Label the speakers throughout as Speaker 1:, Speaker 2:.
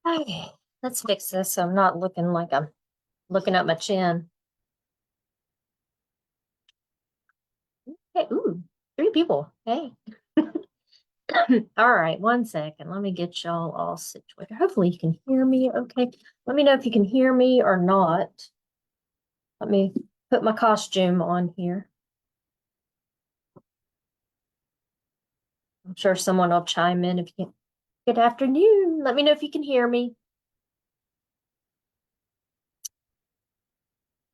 Speaker 1: Okay, let's fix this so I'm not looking like I'm looking up my chin. Hey, ooh, three people. Hey. All right, one second. Let me get y'all all situated. Hopefully you can hear me okay. Let me know if you can hear me or not. Let me put my costume on here. I'm sure someone will chime in if you can. Good afternoon. Let me know if you can hear me.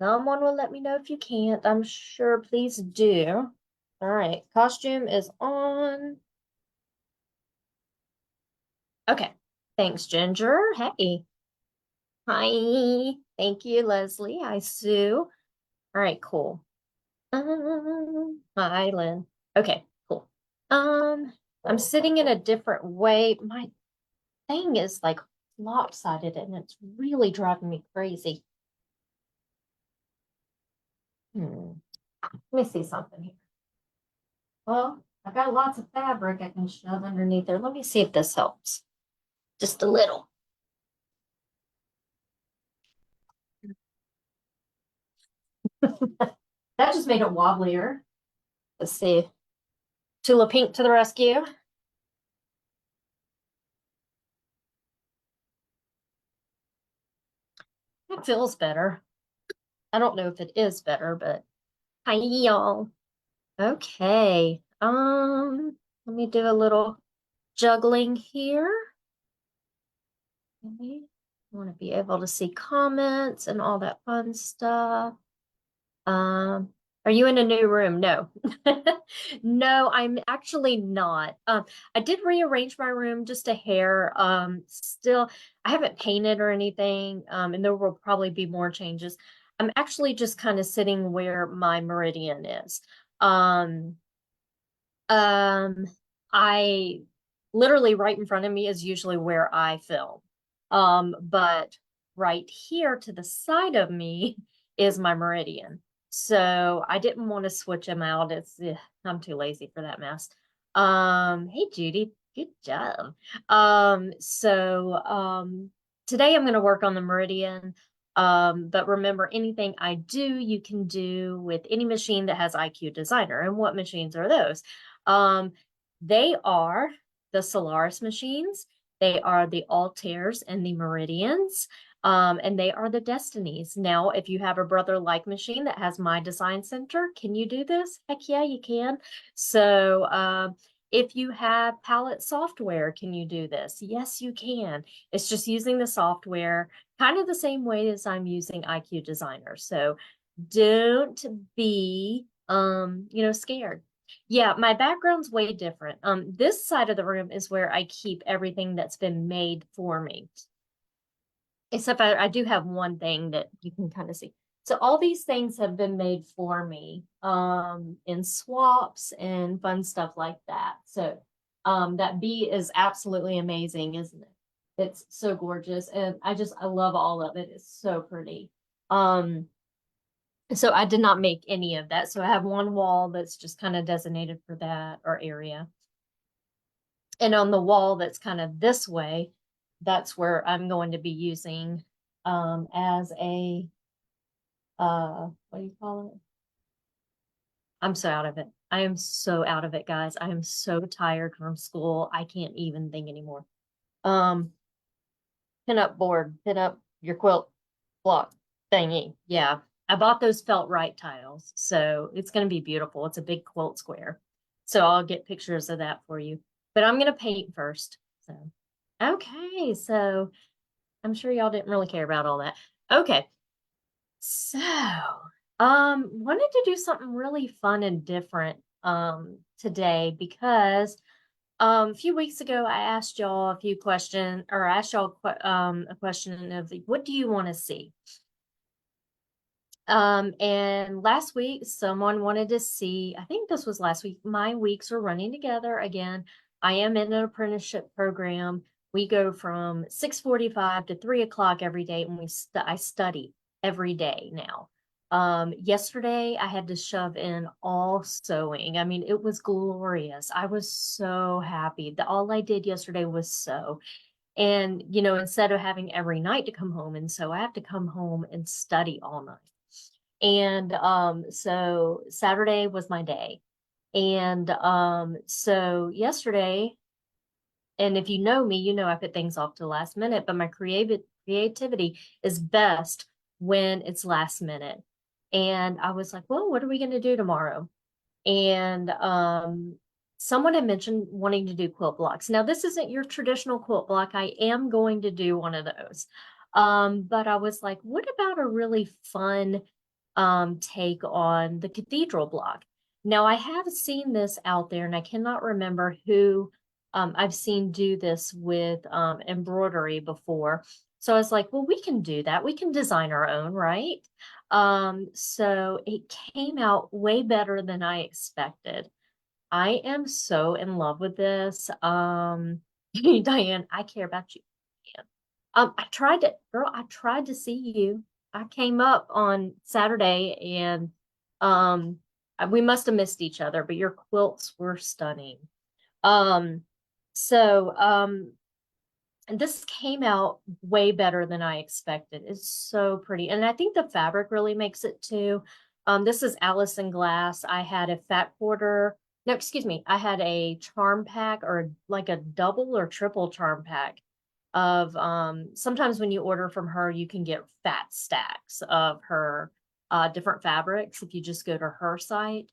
Speaker 1: Someone will let me know if you can't. I'm sure. Please do. All right, costume is on. Okay. Thanks, Ginger. Hey. Hi. Thank you, Leslie. Hi, Sue. All right, cool. Hi, Lynn. Okay, cool. Um, I'm sitting in a different way. My thing is like lopsided and it's really driving me crazy. Let me see something here. Well, I've got lots of fabric I can shove underneath there. Let me see if this helps. Just a little. That just made it wobblier. Let's see. Tula Pink to the rescue. It feels better. I don't know if it is better, but hi y'all. Okay. Let me do a little juggling here. Okay. I want to be able to see comments and all that fun stuff. Um, are you in a new room? No. No, I'm actually not. I did rearrange my room just a hair. Still, I haven't painted or anything, and there will probably be more changes. I'm actually just kind of sitting where my meridian is. Um, um, I literally right in front of me is usually where I film. But right here to the side of me is my meridian. So I didn't want to switch them out. I'm too lazy for that mess. Hey Judy, good job. Today I'm going to work on the meridian. But remember, anything I do, you can do with any machine that has IQ Designer. And what machines are those? Um, they are the Solaris machines. They are the Altairs and the Meridians. And they are the Destinies. Now, if you have a brother like machine that has My Design Center, can you do this? Heck yeah, you can. So, if you have palette software, can you do this? Yes, you can. It's just using the software kind of the same way as I'm using IQ Designer. So don't be scared. Yeah, my background's way different. This side of the room is where I keep everything that's been made for me. Except I do have one thing that you can kind of see. So all these things have been made for me in swaps and fun stuff like that. So that bee is absolutely amazing, isn't it? It's so gorgeous. And I love all of it. It's so pretty. Um, so I did not make any of that. So I have one wall that's just kind of designated for that or area. And on the wall that's kind of this way, that's where I'm going to be using as a what do you call it? I'm so out of it. I am so out of it, guys. I am so tired from school. I can't even think anymore. Um, pin up board, pin up your quilt block thingy. Yeah. I bought those felt right tiles. So it's going to be beautiful. It's a big quilt square. So I'll get pictures of that for you. But I'm going to paint first. So, okay. So I'm sure y'all didn't really care about all that. Okay. So, wanted to do something really fun and different today because a few weeks ago I asked y'all a few questions or asked y'all a question of what do you want to see? And last week someone wanted to see, I think this was last week, my weeks are running together again. I am in an apprenticeship program. We go from 6:45 to 3 o'clock every day, and I study every day now. Yesterday I had to shove in all sewing. I mean, it was glorious. I was so happy that all I did yesterday was sew. And, instead of having every night to come home, and so I have to come home and study all night. And so Saturday was my day. And so yesterday, and if you know me, I put things off to the last minute, but my creativity is best when it's last minute. And I was like, well, what are we going to do tomorrow? And someone had mentioned wanting to do quilt blocks. Now, this isn't your traditional quilt block. I am going to do one of those. But I was like, what about a really fun take on the cathedral block? Now, I have seen this out there, and I cannot remember who I've seen do this with embroidery before. So I was like, well, we can do that. We can design our own, right? So it came out way better than I expected. I am so in love with this. Diane, I care about you. Diane. I tried to see you. I came up on Saturday and um we must have missed each other, but your quilts were stunning. Um, so and this came out way better than I expected. It's so pretty. And I think the fabric really makes it too. This is Allison Glass. I had a fat quarter. No, excuse me. I had a charm pack or like a double or triple charm pack of sometimes when you order from her, you can get fat stacks of her different fabrics if you just go to her site.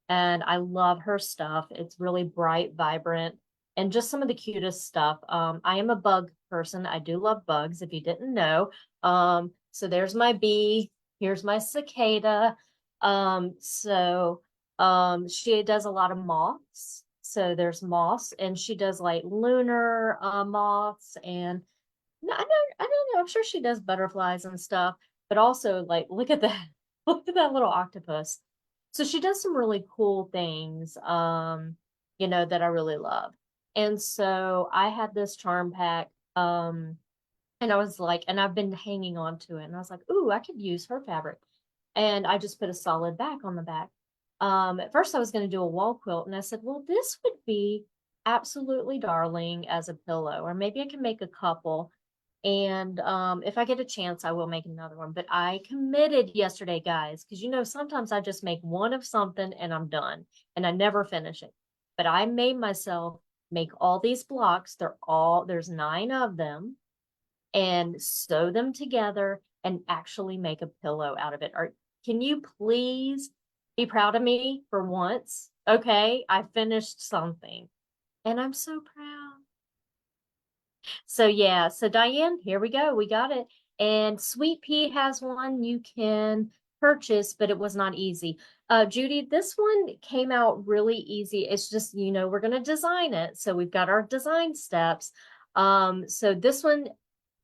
Speaker 1: And I love her stuff. It's really bright, vibrant, and just some of the cutest stuff. I am a bug person. I do love bugs, if you didn't know. So there's my bee. Here's my cicada. She does a lot of moths. So there's moths, and she does like lunar moths, and no, I don't know. I'm sure she does butterflies and stuff, but also like look at that, look at that little octopus. So she does some really cool things, that I really love. And so I had this charm pack, and I was like, and I've been hanging on to it, and I was like, ooh, I could use her fabric. And I just put a solid back on the back. At first I was going to do a wall quilt, and I said, well, this would be absolutely darling as a pillow, or maybe I can make a couple. And if I get a chance, I will make another one. But I committed yesterday, guys, because sometimes I just make one of something and I'm done and I never finish it. But I made myself make all these blocks. There's 9 of them, and sew them together and actually make a pillow out of it. Can you please be proud of me for once? Okay, I finished something and I'm so proud. So yeah, so Diane, here we go. We got it. And Sweet Pea has one you can purchase, but it was not easy. Judy, this one came out really easy. It's just, we're going to design it. So we've got our design steps. So this one,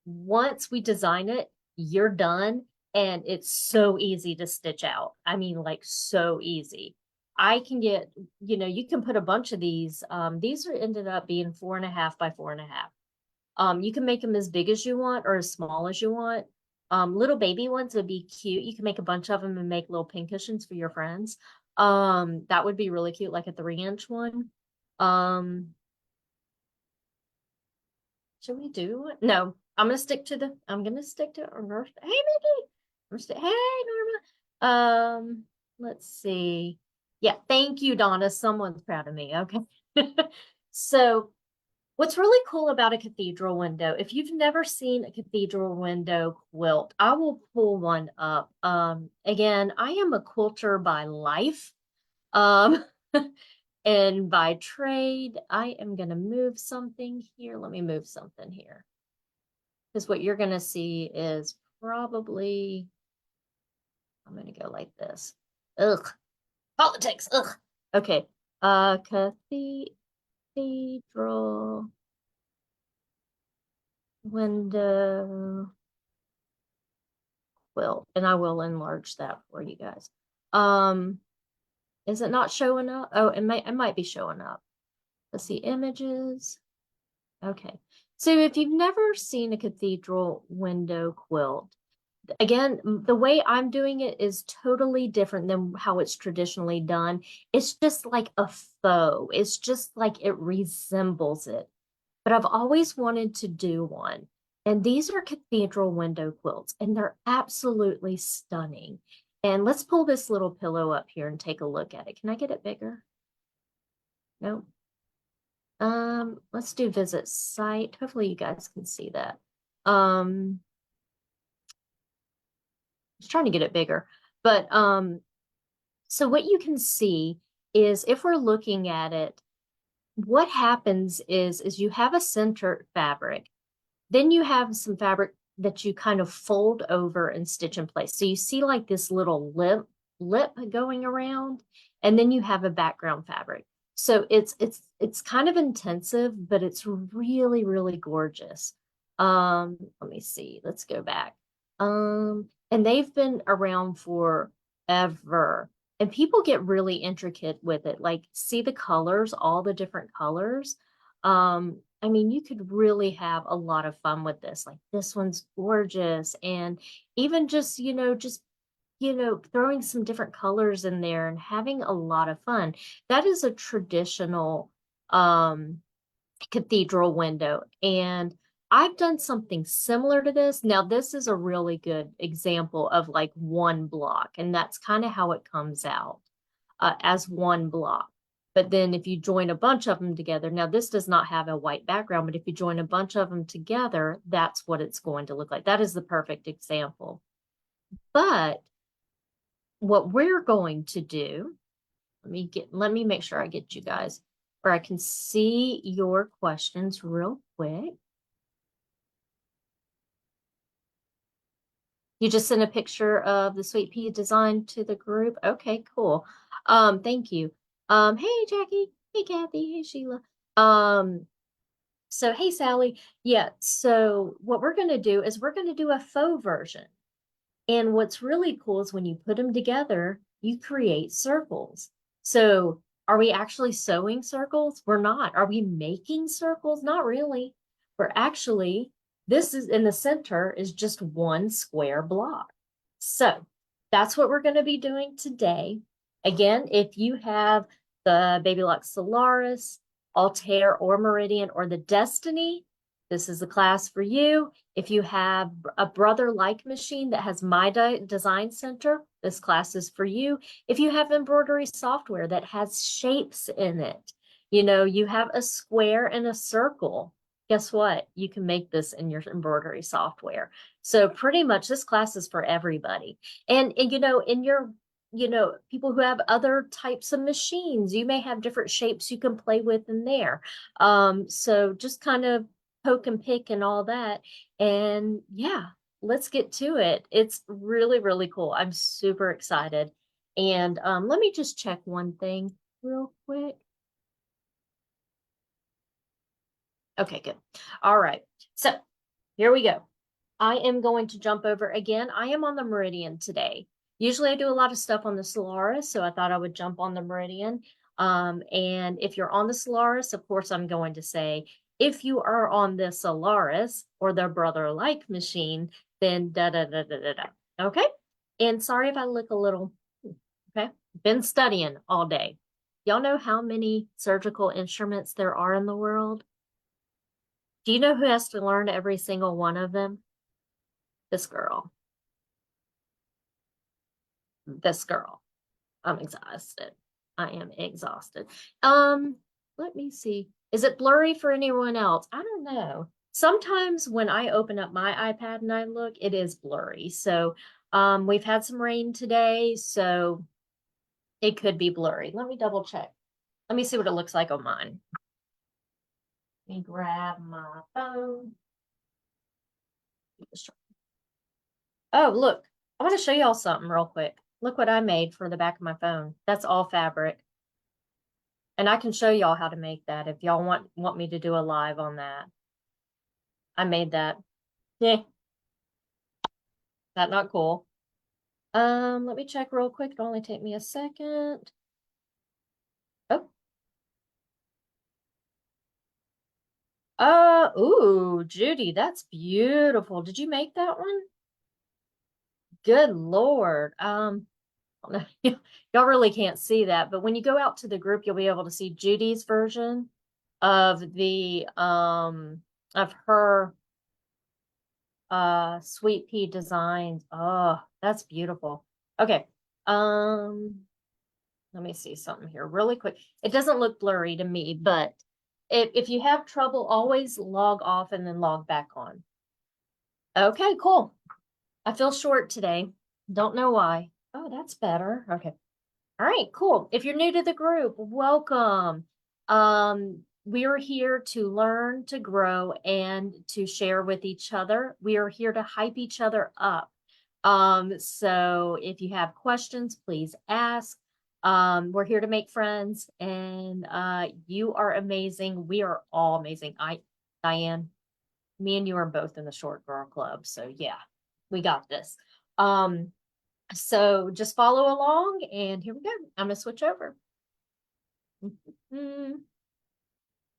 Speaker 1: once we design it, you're done. And it's so easy to stitch out. I mean, like so easy. I can get, you can put a bunch of these. These are ended up being 4.5 by 4.5. You can make them as big as you want or as small as you want. Little baby ones would be cute. You can make a bunch of them and make little pin cushions for your friends. That would be really cute, like a 3-inch one. Um, should we do it? No, I'm gonna stick to our Hey, Mickey. Hey, Norma. Let's see. Yeah, thank you, Donna. Someone's proud of me. Okay. So what's really cool about a cathedral window, if you've never seen a cathedral window quilt, I will pull one up. Again, I am a quilter by life. Um, and by trade, I am going to move something here. Let me move something here. Because what you're going to see is probably, I'm going to go like this. Ugh, politics. Ugh. Okay. Cathedral window quilt, and I will enlarge that for you guys. Is it not showing up? Oh, it might be showing up. Let's see images. Okay. So if you've never seen a cathedral window quilt, again, the way I'm doing it is totally different than how it's traditionally done. It's just like a faux. It's just like it resembles it. but I've always wanted to do one. And these are cathedral window quilts, and they're absolutely stunning. And let's pull this little pillow up here and take a look at it. Can I get it bigger? No. Let's do visit site. Hopefully you guys can see that. I was trying to get it bigger, but so what you can see is if we're looking at it, what happens is you have a center fabric. Then you have some fabric that you kind of fold over and stitch in place. So you see like this little lip going around, and then you have a background fabric. So it's kind of intensive, but it's really, really gorgeous. Let me see. Let's go back. And they've been around forever. And people get really intricate with it. Like, see the colors, all the different colors. I mean, you could really have a lot of fun with this. Like this one's gorgeous. And even just, throwing some different colors in there and having a lot of fun. That is a traditional cathedral window. And I've done something similar to this. Now, this is a really good example of like one block, and that's kind of how it comes out as one block. But then if you join a bunch of them together, now this does not have a white background, but if you join a bunch of them together, that's what it's going to look like. That is the perfect example. But what we're going to do, let me make sure I get you guys where I can see your questions real quick. You just sent a picture of the sweet pea design to the group. Okay, cool. Thank you. Hey Jackie, hey Kathy, hey Sheila. So hey Sally. Yeah, so what we're gonna do is we're gonna do a faux version. And what's really cool is when you put them together, you create circles. So are we actually sewing circles? We're not. Are we making circles? Not really. We're actually, this is in the center is just one square block. So that's what we're going to be doing today. Again, if you have the Baby Lock Solaris, Altair, or Meridian, or the Destiny, this is the class for you. If you have a brother like machine that has My Design Center, this class is for you. If you have embroidery software that has shapes in it, you have a square and a circle, guess what? You can make this in your embroidery software. So pretty much this class is for everybody. And in your people who have other types of machines, you may have different shapes you can play with in there. So just kind of poke and pick and all that. And yeah, let's get to it. It's really, really cool. I'm super excited. And let me just check one thing real quick. Okay, good. All right. So here we go. I am going to jump over again. I am on the Meridian today. Usually I do a lot of stuff on the Solaris, so I thought I would jump on the Meridian. And if you're on the Solaris, of course, I'm going to say, if you are on the Solaris or the brother-like machine, then da-da-da-da-da-da. Okay? And sorry if I look a little, okay? Been studying all day. Y'all know how many surgical instruments there are in the world? Do you know who has to learn every single one of them? This girl. This girl. I'm exhausted. I am exhausted. Let me see. Is it blurry for anyone else? I don't know. Sometimes when I open up my iPad and I look, it is blurry. So we've had some rain today, so it could be blurry. Let me double check. Let me see what it looks like on mine. Let me grab my phone. Oh, look. I want to show y'all something real quick. Look what I made for the back of my phone. That's all fabric. And I can show y'all how to make that if y'all want me to do a live on that. I made that. Yeah, that not cool. Let me check real quick. It'll only take me a second. Oh. Ooh, Judy, that's beautiful. Did you make that one? Good Lord. Y'all really can't see that, but when you go out to the group, you'll be able to see Judy's version. of the of her sweet pea designs. Oh, that's beautiful. Okay. Um, let me see something here really quick. It doesn't look blurry to me, but if you have trouble, always log off and then log back on. Okay, cool. I feel short today. Don't know why. Oh, that's better. Okay. All right, cool. If you're new to the group, welcome. We are here to learn, to grow, and to share with each other. We are here to hype each other up. So if you have questions, please ask. We're here to make friends, and you are amazing. We are all amazing. Diane, me and you are both in the Short Girl Club, so yeah, we got this. So just follow along, and here we go. I'm gonna switch over.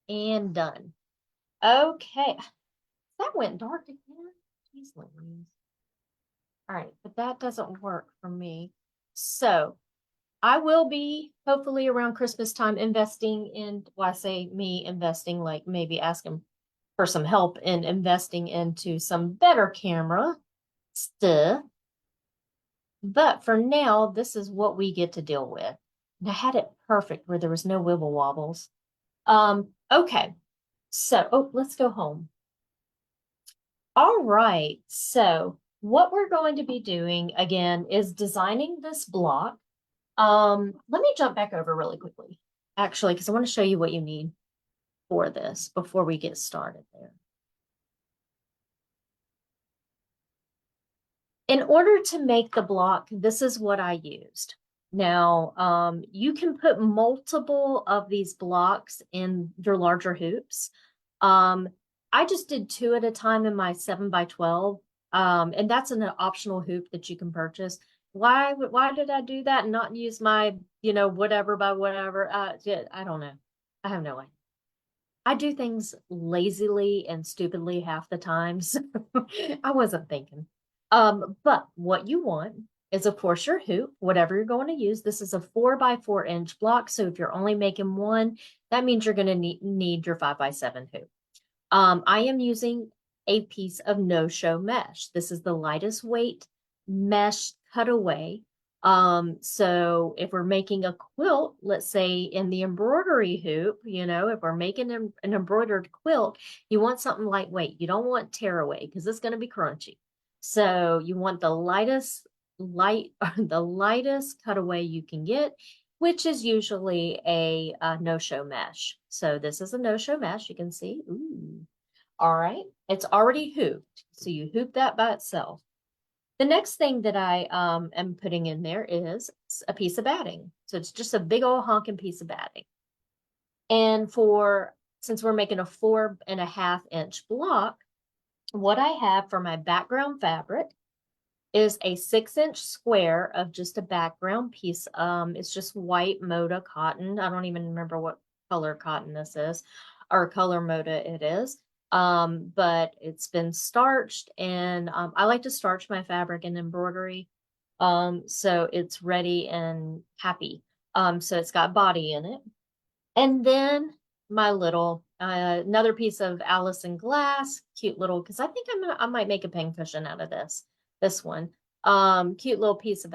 Speaker 1: And done. Okay. That went dark again. Jeez Louise. All right, but that doesn't work for me. So I will be hopefully around Christmas time investing in, well, I say me investing, like maybe asking for some help in investing into some better camera stuff. But for now, this is what we get to deal with. And I had it perfect where there was no wibble wobbles. Okay. So, oh, let's go home. All right. So what we're going to be doing again is designing this block. Let me jump back over really quickly, actually, because I want to show you what you need for this before we get started there. In order to make the block, this is what I used. Now, you can put multiple of these blocks in your larger hoops. I just did 2 at a time in my 7x12. And that's an optional hoop that you can purchase. Why did I do that and not use my, whatever by whatever? I don't know. I have no idea. I do things lazily and stupidly half the time, so I wasn't thinking. But what you want is, of course, your hoop, whatever you're going to use. This is a 4x4 inch block, so if you're only making one, that means you're going to need your 5x7 hoop. I am using a piece of no-show mesh. This is the lightest weight mesh cutaway. So if we're making a quilt, let's say in the embroidery hoop, if we're making an embroidered quilt, you want something lightweight. You don't want tearaway because it's going to be crunchy. So you want the the lightest cutaway you can get, which is usually a no-show mesh. So this is a no-show mesh. You can see. Ooh. All right. It's already hooped. So you hoop that by itself. The next thing that I am putting in there is a piece of batting. So it's just a big old honking piece of batting. And since we're making a 4.5-inch block, what I have for my background fabric is a 6-inch square of just a background piece. It's just white Moda cotton. I don't even remember what color cotton this is or color Moda it is. But it's been starched, and I like to starch my fabric in embroidery. So it's ready and happy. So it's got body in it. And then my little another piece of Allison glass, cute little, because I think I might make a pincushion out of this one. Cute little piece of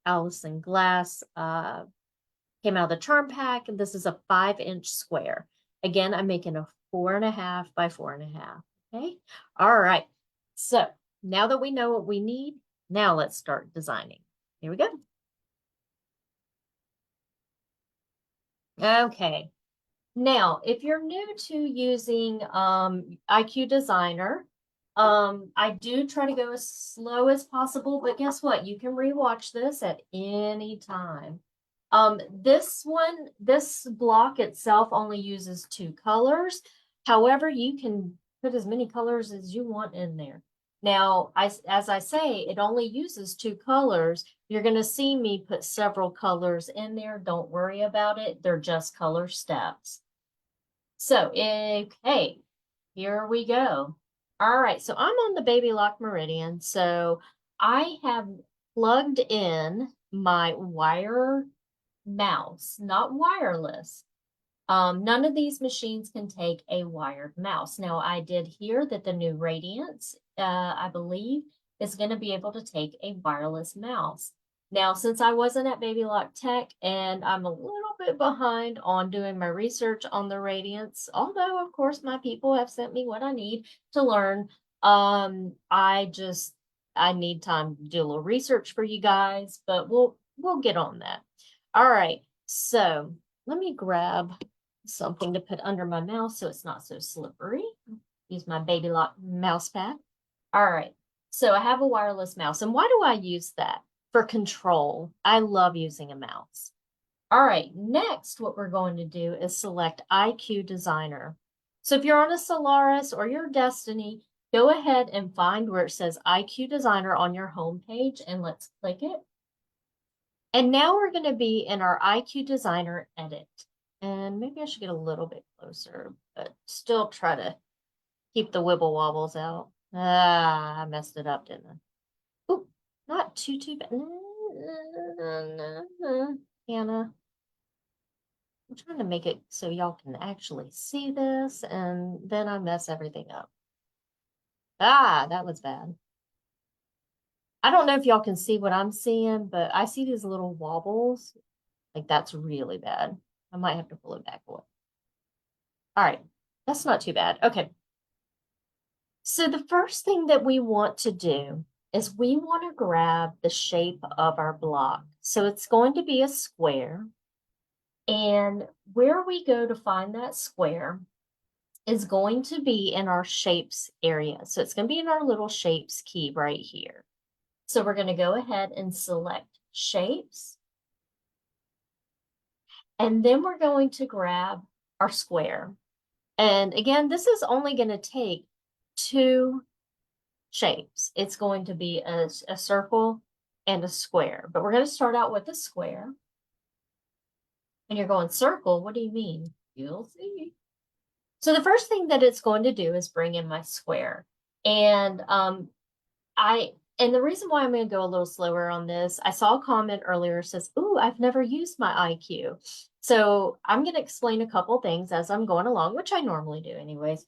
Speaker 1: Allison glass came out of the charm pack, and this is a 5-inch square. Again, I'm making a 4.5 by 4.5. Okay. All right. So now that we know what we need, now let's start designing. Here we go. Okay. Now, if you're new to using IQ Designer, I do try to go as slow as possible, but guess what? You can rewatch this at any time. This block itself only uses 2 colors. However, you can put as many colors as you want in there. Now, as I say, it only uses 2 colors. You're going to see me put several colors in there. Don't worry about it. They're just color steps. So, okay, here we go. All right, so I'm on the Baby Lock Meridian. So I have plugged in my wire mouse, not wireless. None of these machines can take a wired mouse. Now, I did hear that the new Radiance, I believe, is going to be able to take a wireless mouse. Now, since I wasn't at Baby Lock Tech and I'm a little bit behind on doing my research on the Radiance, although of course my people have sent me what I need to learn, I need time to do a little research for you guys, but we'll get on that. All right, so let me grab something to put under my mouse so it's not so slippery. Use my Baby Lock mouse pad. All right, so I have a wireless mouse. And why do I use that? For control. I love using a mouse. All right, next what we're going to do is select IQ Designer. So if you're on a Solaris or your Destiny, go ahead and find where it says IQ Designer on your home page and let's click it. And now we're going to be in our IQ Designer edit. And maybe I should get a little bit closer, but still try to keep the wibble wobbles out. Ah, I messed it up, didn't I? Oop, not too bad. Hannah, I'm trying to make it so y'all can actually see this, and then I mess everything up. Ah, that was bad. I don't know if y'all can see what I'm seeing, but I see these little wobbles. Like, that's really bad. I might have to pull it back away. All right, that's not too bad. Okay. So the first thing that we want to do is we want to grab the shape of our block. So it's going to be a square. And where we go to find that square is going to be in our shapes area. So it's going to be in our little shapes key right here. So we're going to go ahead and select shapes. And then we're going to grab our square. And again, this is only going to take 2 shapes. It's going to be a circle and a square, but we're going to start out with a square. And you're going, circle, what do you mean? You'll see. So the first thing that it's going to do is bring in my square. And the reason why I'm going to go a little slower on this, I saw a comment earlier says, "Ooh, I've never used my IQ." So I'm going to explain a couple things as I'm going along, which I normally do anyways.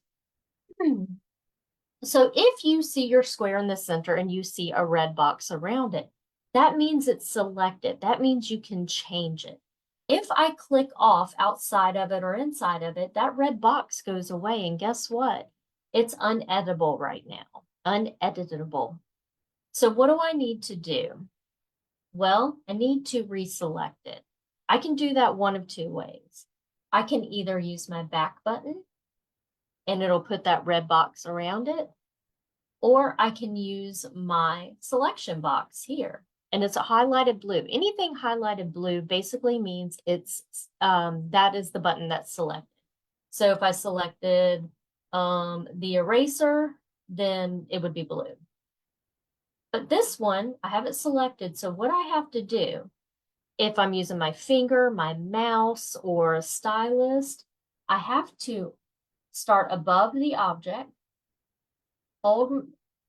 Speaker 1: So if you see your square in the center and you see a red box around it, that means it's selected. That means you can change it. If I click off outside of it or inside of it, that red box goes away. And guess what? It's uneditable right now. Uneditable. So what do I need to do? Well, I need to reselect it. I can do that one of 2 ways. I can either use my back button and it'll put that red box around it, or I can use my selection box here. And it's a highlighted blue. Anything highlighted blue basically means it's that is the button that's selected. So if I selected the eraser, then it would be blue. But this one, I have it selected. So what I have to do, if I'm using my finger, my mouse, or a stylus, I have to start above the object,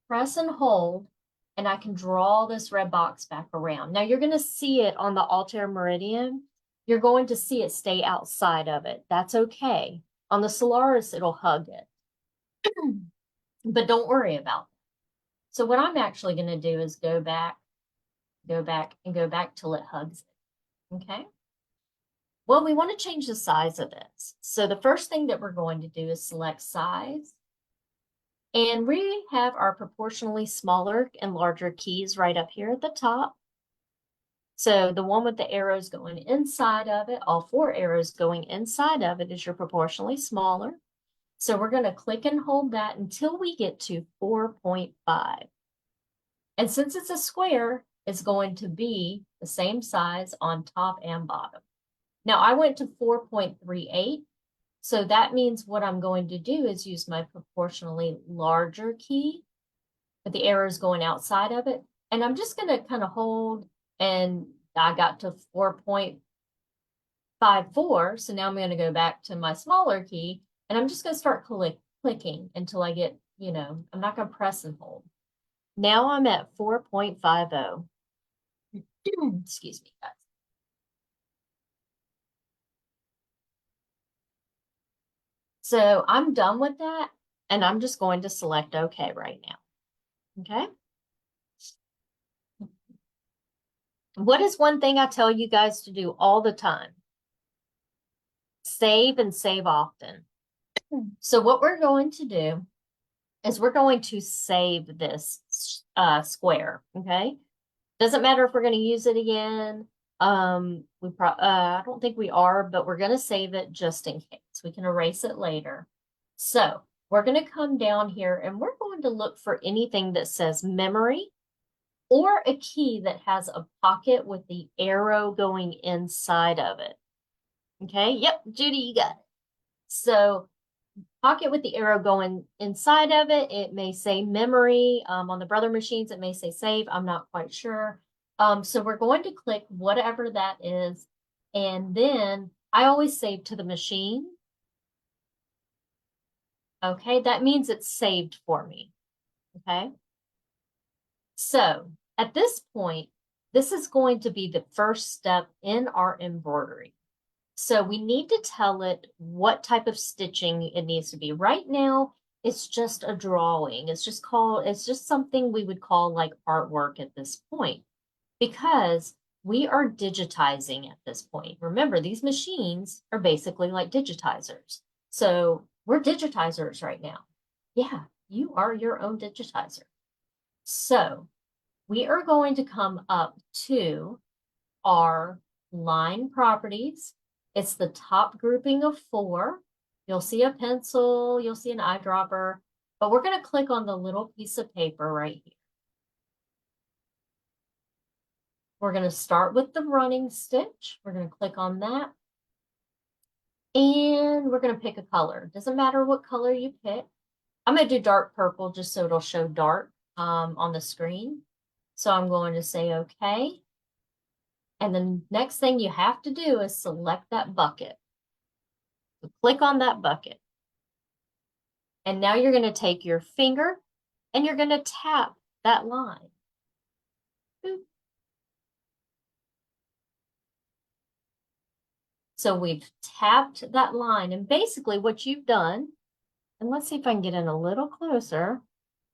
Speaker 1: press and hold, and I can draw this red box back around. Now you're going to see it on the Altair Meridian. You're going to see it stay outside of it. That's okay. On the Solaris, it'll hug it. But don't worry about it. So what I'm actually going to do is go back, and go back till it hugs it. Okay? Well, we want to change the size of this. So the first thing that we're going to do is select size. And we have our proportionally smaller and larger keys right up here at the top. So the one with the arrows going inside of it, all 4 arrows going inside of it is your proportionally smaller. So we're going to click and hold that until we get to 4.5. And since it's a square, it's going to be the same size on top and bottom. Now I went to 4.38. So that means what I'm going to do is use my proportionally larger key with the arrows going outside of it. And I'm just going to kind of hold, and I got to 4.54. So now I'm going to go back to my smaller key, and I'm just going to start clicking until I get, I'm not going to press and hold. Now I'm at 4.50. Excuse me, guys. So I'm done with that, and I'm just going to select OK right now. Okay. What is one thing I tell you guys to do all the time? Save and save often. So what we're going to do is we're going to save this square, okay? Doesn't matter if we're going to use it again. I don't think we are, but we're going to save it just in case. We can erase it later. So we're going to come down here and we're going to look for anything that says memory or a key that has a pocket with the arrow going inside of it. Okay, yep, Judy, you got it. So pocket with the arrow going inside of it. It may say memory. On the brother machines, it may say save. I'm not quite sure. So we're going to click whatever that is. And then I always save to the machine. Okay, that means it's saved for me. Okay. So at this point, this is going to be the first step in our embroidery. So we need to tell it what type of stitching it needs to be. Right now, it's just a drawing. It's just something we would call like artwork at this point, because we are digitizing at this point. Remember, these machines are basically like digitizers. So we're digitizers right now. Yeah, you are your own digitizer. So we are going to come up to our line properties. It's the top grouping of 4. You'll see a pencil, you'll see an eyedropper, but we're going to click on the little piece of paper right here. We're going to start with the running stitch. We're going to click on that. And we're going to pick a color. Doesn't matter what color you pick. I'm going to do dark purple just so it'll show dark on the screen. So I'm going to say OK. And the next thing you have to do is select that bucket. So click on that bucket. And now you're going to take your finger and you're going to tap that line. Boop. So we've tapped that line. And basically what you've done, and let's see if I can get in a little closer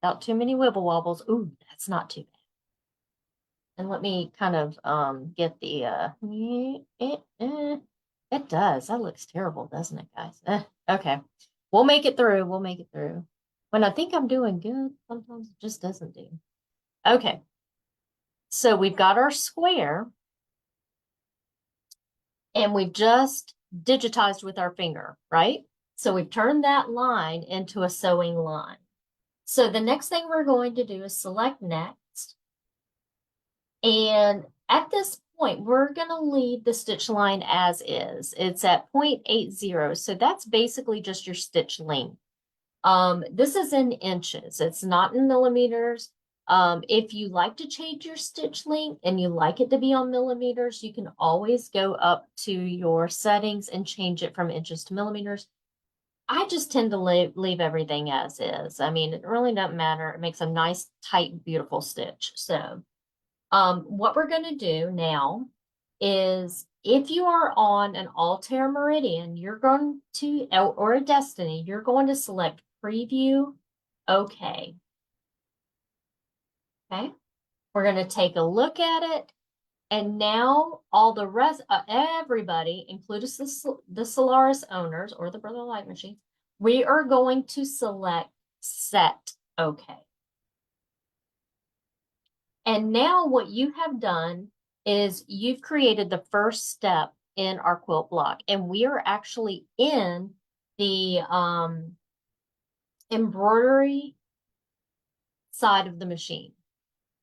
Speaker 1: without too many wibble wobbles. Ooh, that's not too bad. And let me kind of get the, it does. That looks terrible, doesn't it, guys? Okay. We'll make it through. We'll make it through. When I think I'm doing good, sometimes it just doesn't do. Okay. So we've got our square and we've just digitized with our finger, right? So we've turned that line into a sewing line. So the next thing we're going to do is select next. And at this point, we're going to leave the stitch line as is. It's at 0.80. So that's basically just your stitch length. This is in inches. It's not in millimeters. If you like to change your stitch length and you like it to be on millimeters, you can always go up to your settings and change it from inches to millimeters. I just tend to leave everything as is. I mean, it really doesn't matter. It makes a nice, tight, beautiful stitch. So what we're going to do now is if you are on an Altair Meridian, you're going to, or a Destiny, you're going to select Preview, OK. Okay, we're going to take a look at it. And now all the rest, everybody, including the Solaris owners or the Brother Light Machines, we are going to select Set OK. And now what you have done is you've created the first step in our quilt block. And we are actually in the embroidery side of the machine.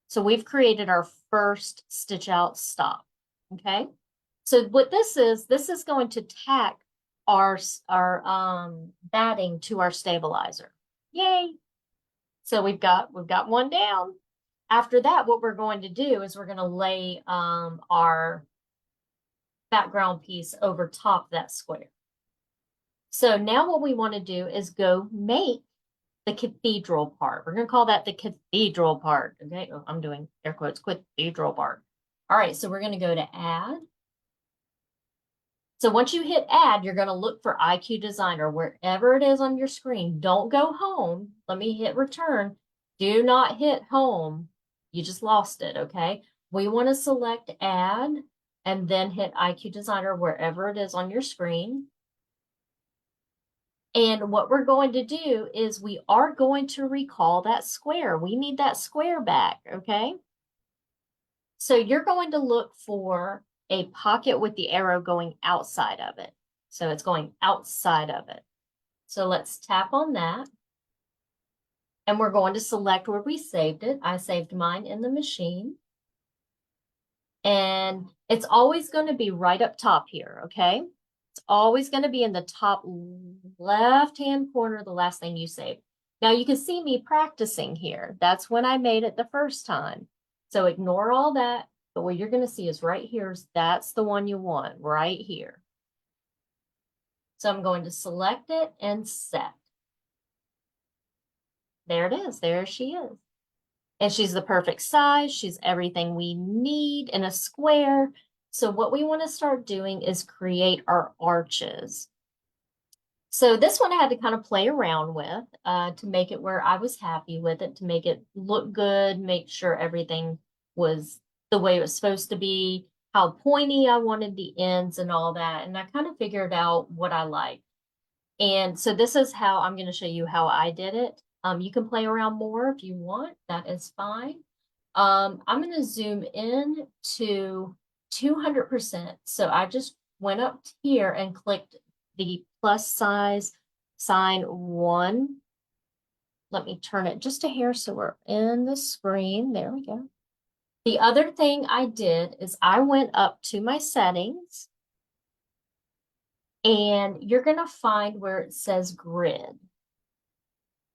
Speaker 1: So we've created our first stitch out stop. Okay. So what this is going to tack our batting to our stabilizer. Yay. So we've got one down. After that, what we're going to do is we're going to lay our background piece over top that square. So now what we want to do is go make the cathedral part. We're going to call that the cathedral part. Okay, oh, I'm doing air quotes, cathedral part. All right, so we're going to go to add. So once you hit add, you're going to look for IQ Designer wherever it is on your screen. Don't go home. Let me hit return. Do not hit home. You just lost it, okay? We want to select add and then hit IQ Designer wherever it is on your screen. And what we're going to do is we are going to recall that square. We need that square back, okay? So you're going to look for a pocket with the arrow going outside of it. So it's going outside of it. So let's tap on that. And we're going to select where we saved it. I saved mine in the machine. And it's always going to be right up top here, okay? It's always going to be in the top left-hand corner, the last thing you saved. Now you can see me practicing here. That's when I made it the first time. So ignore all that. But what you're going to see is right here. That's the one you want, right here. So I'm going to select it and set. There it is. There she is. And she's the perfect size. She's everything we need in a square. So what we want to start doing is create our arches. So this one I had to kind of play around with to make it where I was happy with it, to make it look good, make sure everything was the way it was supposed to be, how pointy I wanted the ends and all that. And I kind of figured out what I liked. And so this is how I'm going to show you how I did it. You can play around more if you want. That is fine. I'm going to zoom in to 200%. So I just went up here and clicked the plus size sign 1. Let me turn it just a hair so we're in the screen. There we go. The other thing I did is I went up to my settings, and you're going to find where it says grid.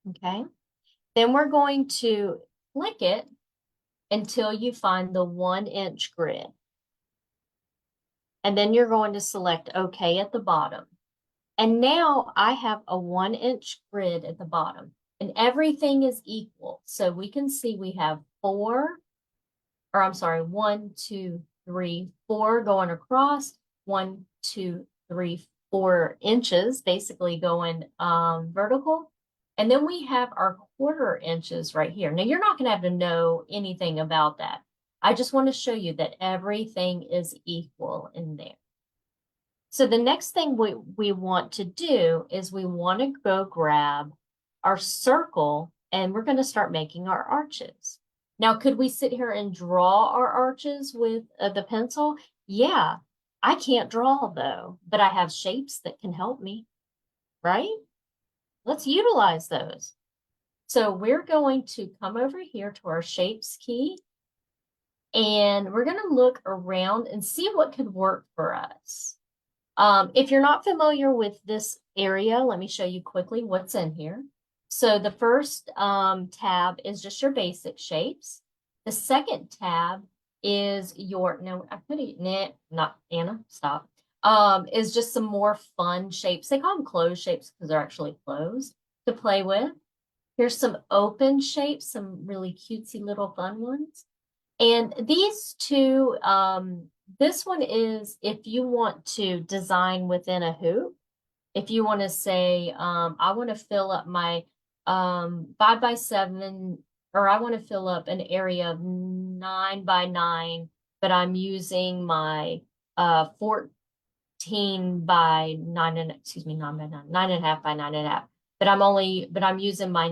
Speaker 1: Okay. Then we're going to click it until you find the 1-inch grid. And then you're going to select OK at the bottom. And now I have a 1-inch grid at the bottom, and everything is equal. So we can see we have 1, 2, 3, 4 going across, 1, 2, 3, 4 inches, basically going vertical. And then we have our 1/4 inches right here. Now you're not going to have to know anything about that. I just want to show you that everything is equal in there. So the next thing we want to do is we want to go grab our circle, and we're going to start making our arches. Now, could we sit here and draw our arches with the pencil? Yeah, I can't draw though, but I have shapes that can help me, right? Let's utilize those. So we're going to come over here to our shapes key, and we're going to look around and see what could work for us. If you're not familiar with this area, let me show you quickly what's in here. So the first tab is just your basic shapes. The second tab is your, no, I could have, not Anna, stop. Is just some more fun shapes. They call them closed shapes because they're actually closed to play with. Here's some open shapes, some really cutesy little fun ones. And these two, this one is if you want to design within a hoop. If you want to say, I want to fill up my 5x7, or I want to fill up an area of 9x9, but I'm using my 14 by 9 and, excuse me, 9 by 9, 9.5 by 9.5. But I'm using my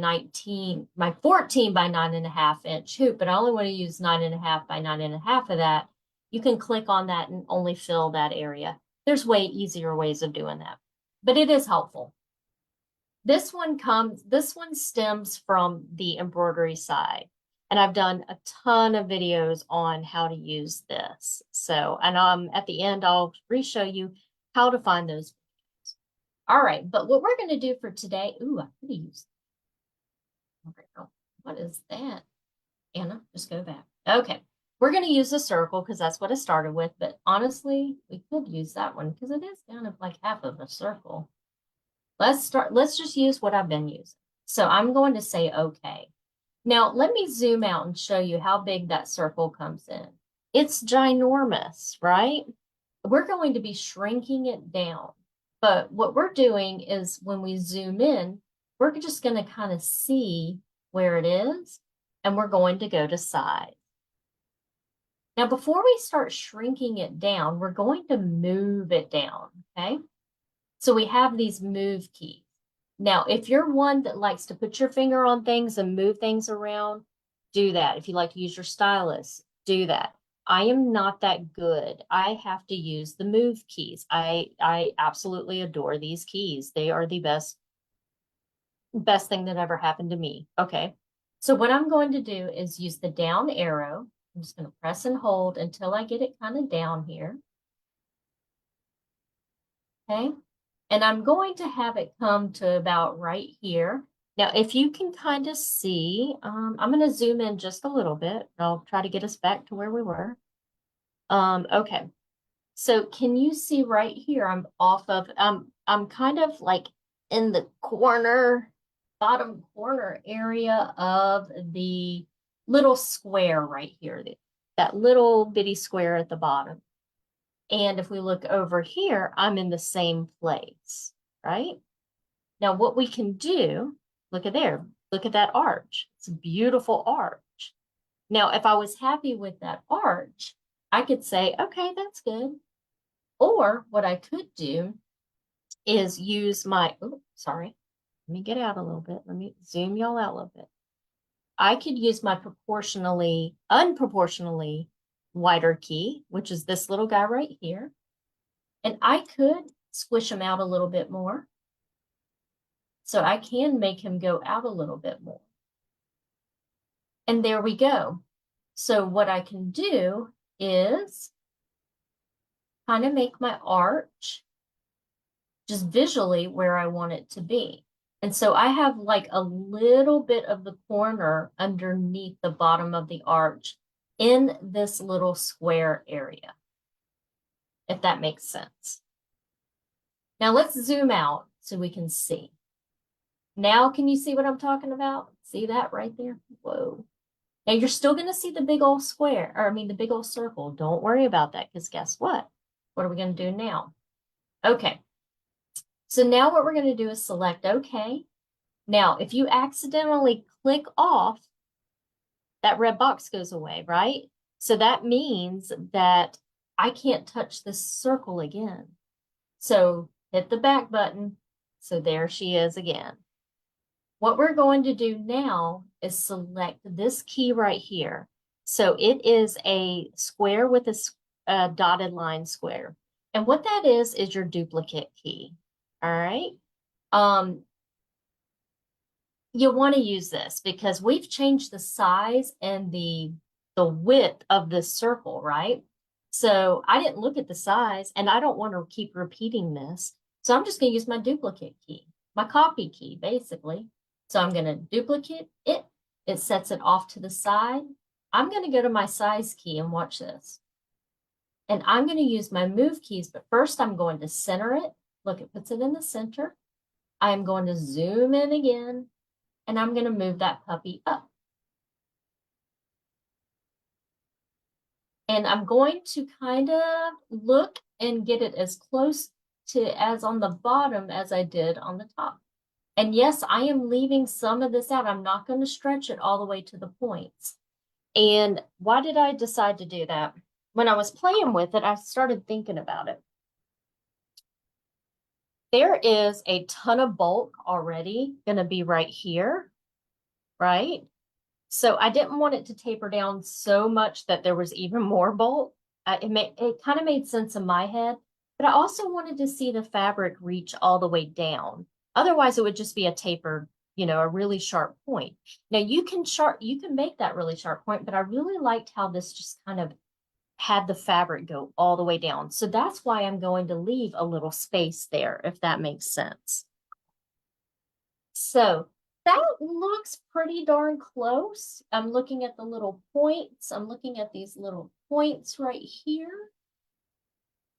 Speaker 1: 14 by 9.5 inch hoop, but I only want to use 9.5 by 9.5 of that. You can click on that and only fill that area. There's way easier ways of doing that, but it is helpful. This one stems from the embroidery side, and I've done a ton of videos on how to use this. So, and at the end, I'll re-show you how to find those. All right, but what we're going to do for today, ooh, I could have used, what is that? Anna, just go back. Okay, we're going to use a circle because that's what I started with, but honestly, we could use that one because it is kind of like half of a circle. Let's just use what I've been using. So I'm going to say okay. Now let me zoom out and show you how big that circle comes in. It's ginormous, right? we're going to be shrinking it down. But what we're doing is when we zoom in, we're just going to kind of see where it is, and we're going to go to size. Now, before we start shrinking it down, we're going to move it down, okay? So we have these move keys. Now, if you're one that likes to put your finger on things and move things around, do that. If you like to use your stylus, do that. I am not that good. I have to use the move keys. I absolutely adore these keys. They are the best thing that ever happened to me. Okay. So what I'm going to do is use the down arrow. I'm just going to press and hold until I get it kind of down here. Okay. And I'm going to have it come to about right here. Now, if you can kind of see, I'm going to zoom in just a little bit. I'll try to get us back to where we were. Okay. So can you see right here? I'm kind of like in the bottom corner area of the little square right here, that little bitty square at the bottom. And if we look over here, I'm in the same place, right? Now, what we can do, look at there, look at that arch. It's a beautiful arch. Now, if I was happy with that arch, I could say, okay, that's good. Or what I could do is use my, oh, sorry, let me get out a little bit. Let me zoom y'all out a little bit. I could use my unproportionally wider key, which is this little guy right here. And I could squish him out a little bit more. So I can make him go out a little bit more. And there we go. So what I can do is kind of make my arch just visually where I want it to be. And so I have like a little bit of the corner underneath the bottom of the arch in this little square area, if that makes sense. Now let's zoom out so we can see. Now, can you see what I'm talking about? See that right there? Whoa. Now you're still going to see the big old square, or I mean the big old circle. Don't worry about that, because guess what? What are we going to do now? Okay. So now what we're going to do is select OK. Now, if you accidentally click off, that red box goes away, right? So that means that I can't touch this circle again. So hit the back button. So there she is again. What we're going to do now is select this key right here. So it is a square with a dotted line square. And what that is your duplicate key. All right. You want to use this because we've changed the size and the width of this circle, right? So I didn't look at the size and I don't want to keep repeating this. So I'm just going to use my duplicate key, my copy key, basically. So I'm going to duplicate it. It sets it off to the side. I'm going to go to my size key and watch this. And I'm going to use my move keys, but first I'm going to center it. Look, it puts it in the center. I'm going to zoom in again, and I'm going to move that puppy up. And I'm going to kind of look and get it as close to as on the bottom as I did on the top. And yes, I am leaving some of this out. I'm not going to stretch it all the way to the points. And why did I decide to do that? When I was playing with it, I started thinking about it. There is a ton of bulk already going to be right here, right? So I didn't want it to taper down so much that there was even more bulk. It kind of made sense in my head, but I also wanted to see the fabric reach all the way down. Otherwise, it would just be a tapered, a really sharp point. Now you can make that really sharp point, but I really liked how this just kind of had the fabric go all the way down. So that's why I'm going to leave a little space there, if that makes sense. So that looks pretty darn close. I'm looking at the little points. I'm looking at these little points right here.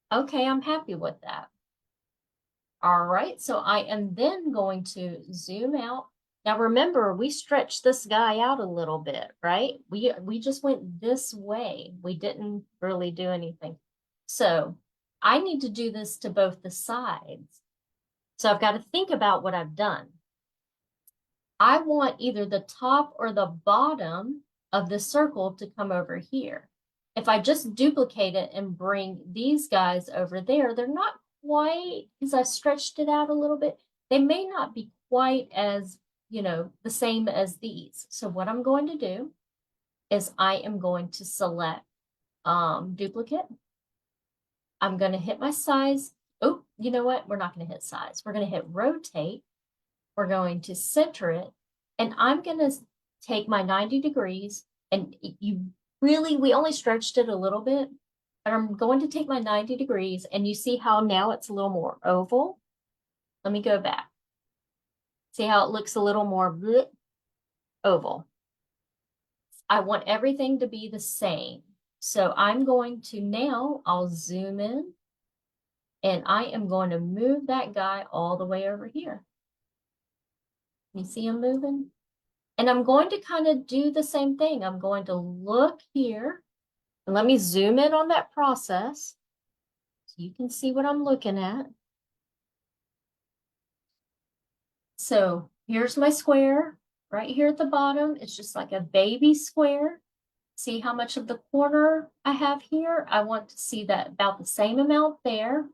Speaker 1: Okay, I'm happy with that. All right, so I am then going to zoom out. Now remember, we stretched this guy out a little bit, right? We just went this way. We didn't really do anything. So I need to do this to both the sides. So I've got to think about what I've done. I want either the top or the bottom of the circle to come over here. If I just duplicate it and bring these guys over there, they're not quite, because I stretched it out a little bit, they may not be quite as, the same as these. So what I'm going to do is I am going to select duplicate. I'm going to hit my size. Oh, you know what? We're not going to hit size. We're going to hit rotate. We're going to center it, and I'm going to take my 90 degrees, and we only stretched it a little bit, but I'm going to take my 90 degrees, and you see how now it's a little more oval? Let me go back. See how it looks a little more oval. I want everything to be the same. So I'm going to now, I'll zoom in, and I am going to move that guy all the way over here. You see him moving? And I'm going to kind of do the same thing. I'm going to look here, and let me zoom in on that process so you can see what I'm looking at. So here's my square right here at the bottom. It's just like a baby square. See how much of the corner I have here? I want to see that about the same amount there,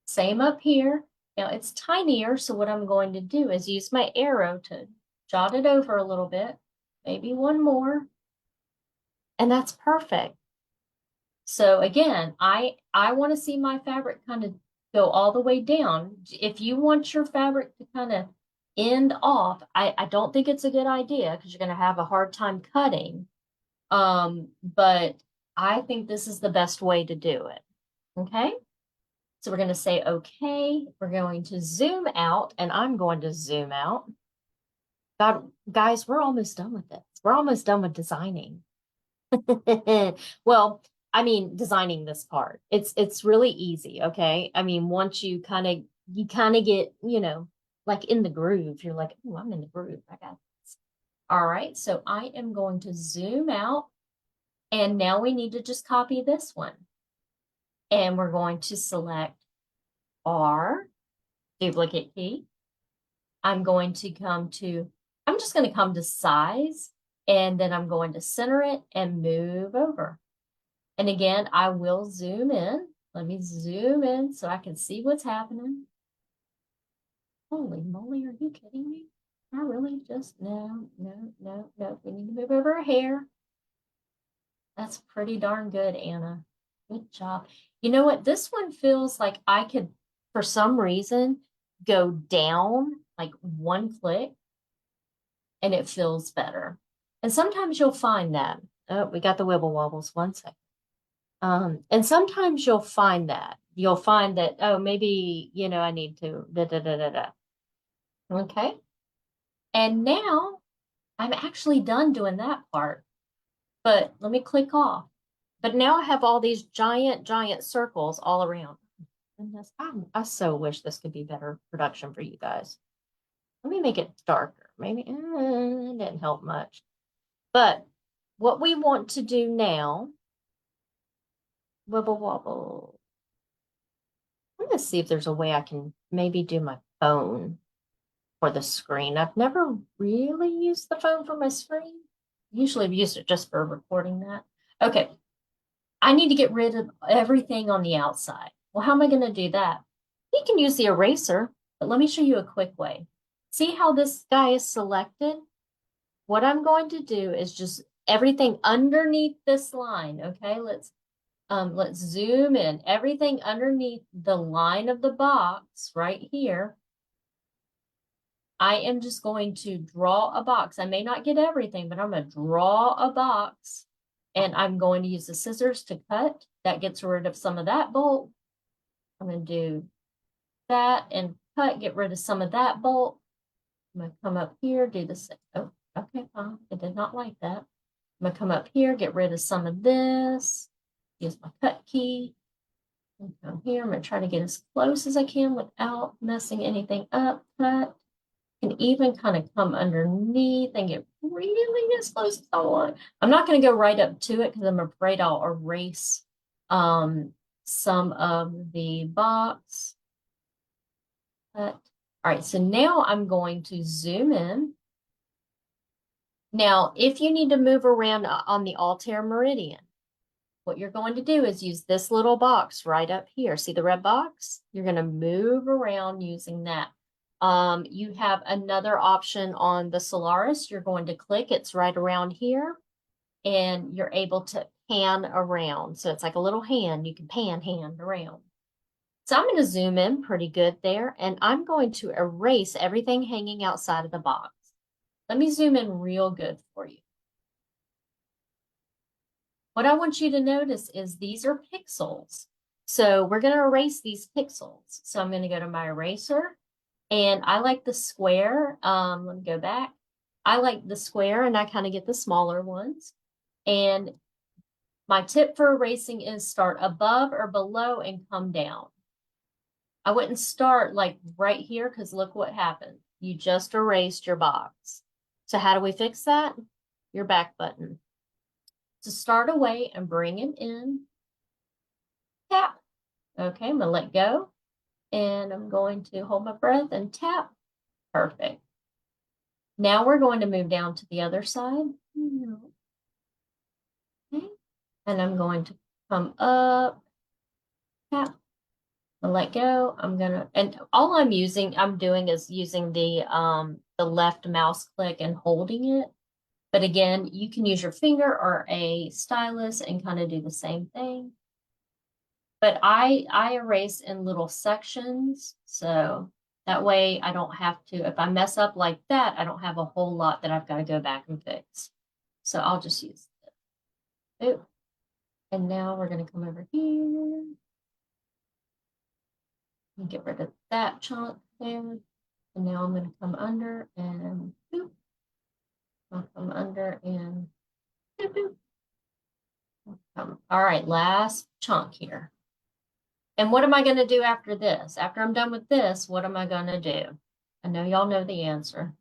Speaker 1: same up here. Now it's tinier, so what I'm going to do is use my arrow to jot it over a little bit, maybe one more, and that's perfect. So again, I want to see my fabric kind of go all the way down. If you want your fabric to kind of end off, I don't think it's a good idea because you're going to have a hard time cutting. But I think this is the best way to do it. Okay. So we're going to say, okay, we're going to zoom out, and I'm going to zoom out. God, guys, we're almost done with this. We're almost done with designing. Well, I mean, designing this part. It's really easy, okay? I mean, once you kind of get, like in the groove, you're like, oh, I'm in the groove. I got this. All right, so I am going to zoom out, and now we need to just copy this one. And we're going to select R, duplicate key. I'm just going to come to size, and then I'm going to center it and move over. And again, I will zoom in. Let me zoom in so I can see what's happening. Holy moly, are you kidding me? I really just, no. We need to move over a hair. That's pretty darn good, Anna. Good job. You know what? This one feels like I could, for some reason, go down like one click, and it feels better. And sometimes you'll find that. Oh, we got the wibble wobbles. 1 second. And sometimes you'll find that. You'll find that, oh, maybe, I need to da da da da da. Okay. And now I'm actually done doing that part. But let me click off. But now I have all these giant, giant circles all around. And I so wish this could be better production for you guys. Let me make it darker. Maybe it didn't help much. But what we want to do now, wibble wobble. I'm going to see if there's a way I can maybe do my phone for the screen. I've never really used the phone for my screen. Usually I've used it just for recording that. Okay. I need to get rid of everything on the outside. Well, how am I going to do that? You can use the eraser, but let me show you a quick way. See how this guy is selected? What I'm going to do is just everything underneath this line. Okay, let's zoom in. Everything underneath the line of the box right here. I am just going to draw a box. I may not get everything, but I'm going to draw a box, and I'm going to use the scissors to cut. That gets rid of some of that bolt. I'm going to do that and cut, get rid of some of that bolt. I'm going to come up here, do the same. Oh, okay, fine. I did not like that. I'm going to come up here, get rid of some of this. Use my cut key. And come here. I'm going to try to get as close as I can without messing anything up. Cut. Can even kind of come underneath and get really as close as I want. I'm not going to go right up to it because I'm afraid I'll erase some some of the box. All right, so now I'm going to zoom in. Now, if you need to move around on the Altair meridian, what you're going to do is use this little box right up here. See the red box? You're going to move around using that. You have another option on the Solaris. You're going to click, it's right around here, and you're able to pan around. So it's like a little hand. You can pan hand around. So I'm going to zoom in pretty good there, and I'm going to erase everything hanging outside of the box. Let me zoom in real good for you. What I want you to notice is these are pixels. So we're going to erase these pixels. So I'm going to go to my eraser, and I like the square. Let me go back. I like the square, and I kind of get the smaller ones. And my tip for erasing is start above or below and come down. I wouldn't start like right here because look what happened. You just erased your box. So how do we fix that? Your back button. To start away and bring it in, tap. Okay, I'm gonna let go. And I'm going to hold my breath and tap. Perfect. Now we're going to move down to the other side. Okay. And I'm going to come up, tap. Let go. And all I'm doing is using the left mouse click and holding it. But again, you can use your finger or a stylus and kind of do the same thing. But I erase in little sections, so that way I don't have to, if I mess up like that, I don't have a whole lot that I've got to go back and fix. So I'll just use it. Oop. And now we're going to come over here. And get rid of that chunk there. And now I'm going to come under and boop. I'll come under and boop, boop. All right, last chunk here. And what am I going to do after this? After I'm done with this, what am I going to do? I know y'all know the answer.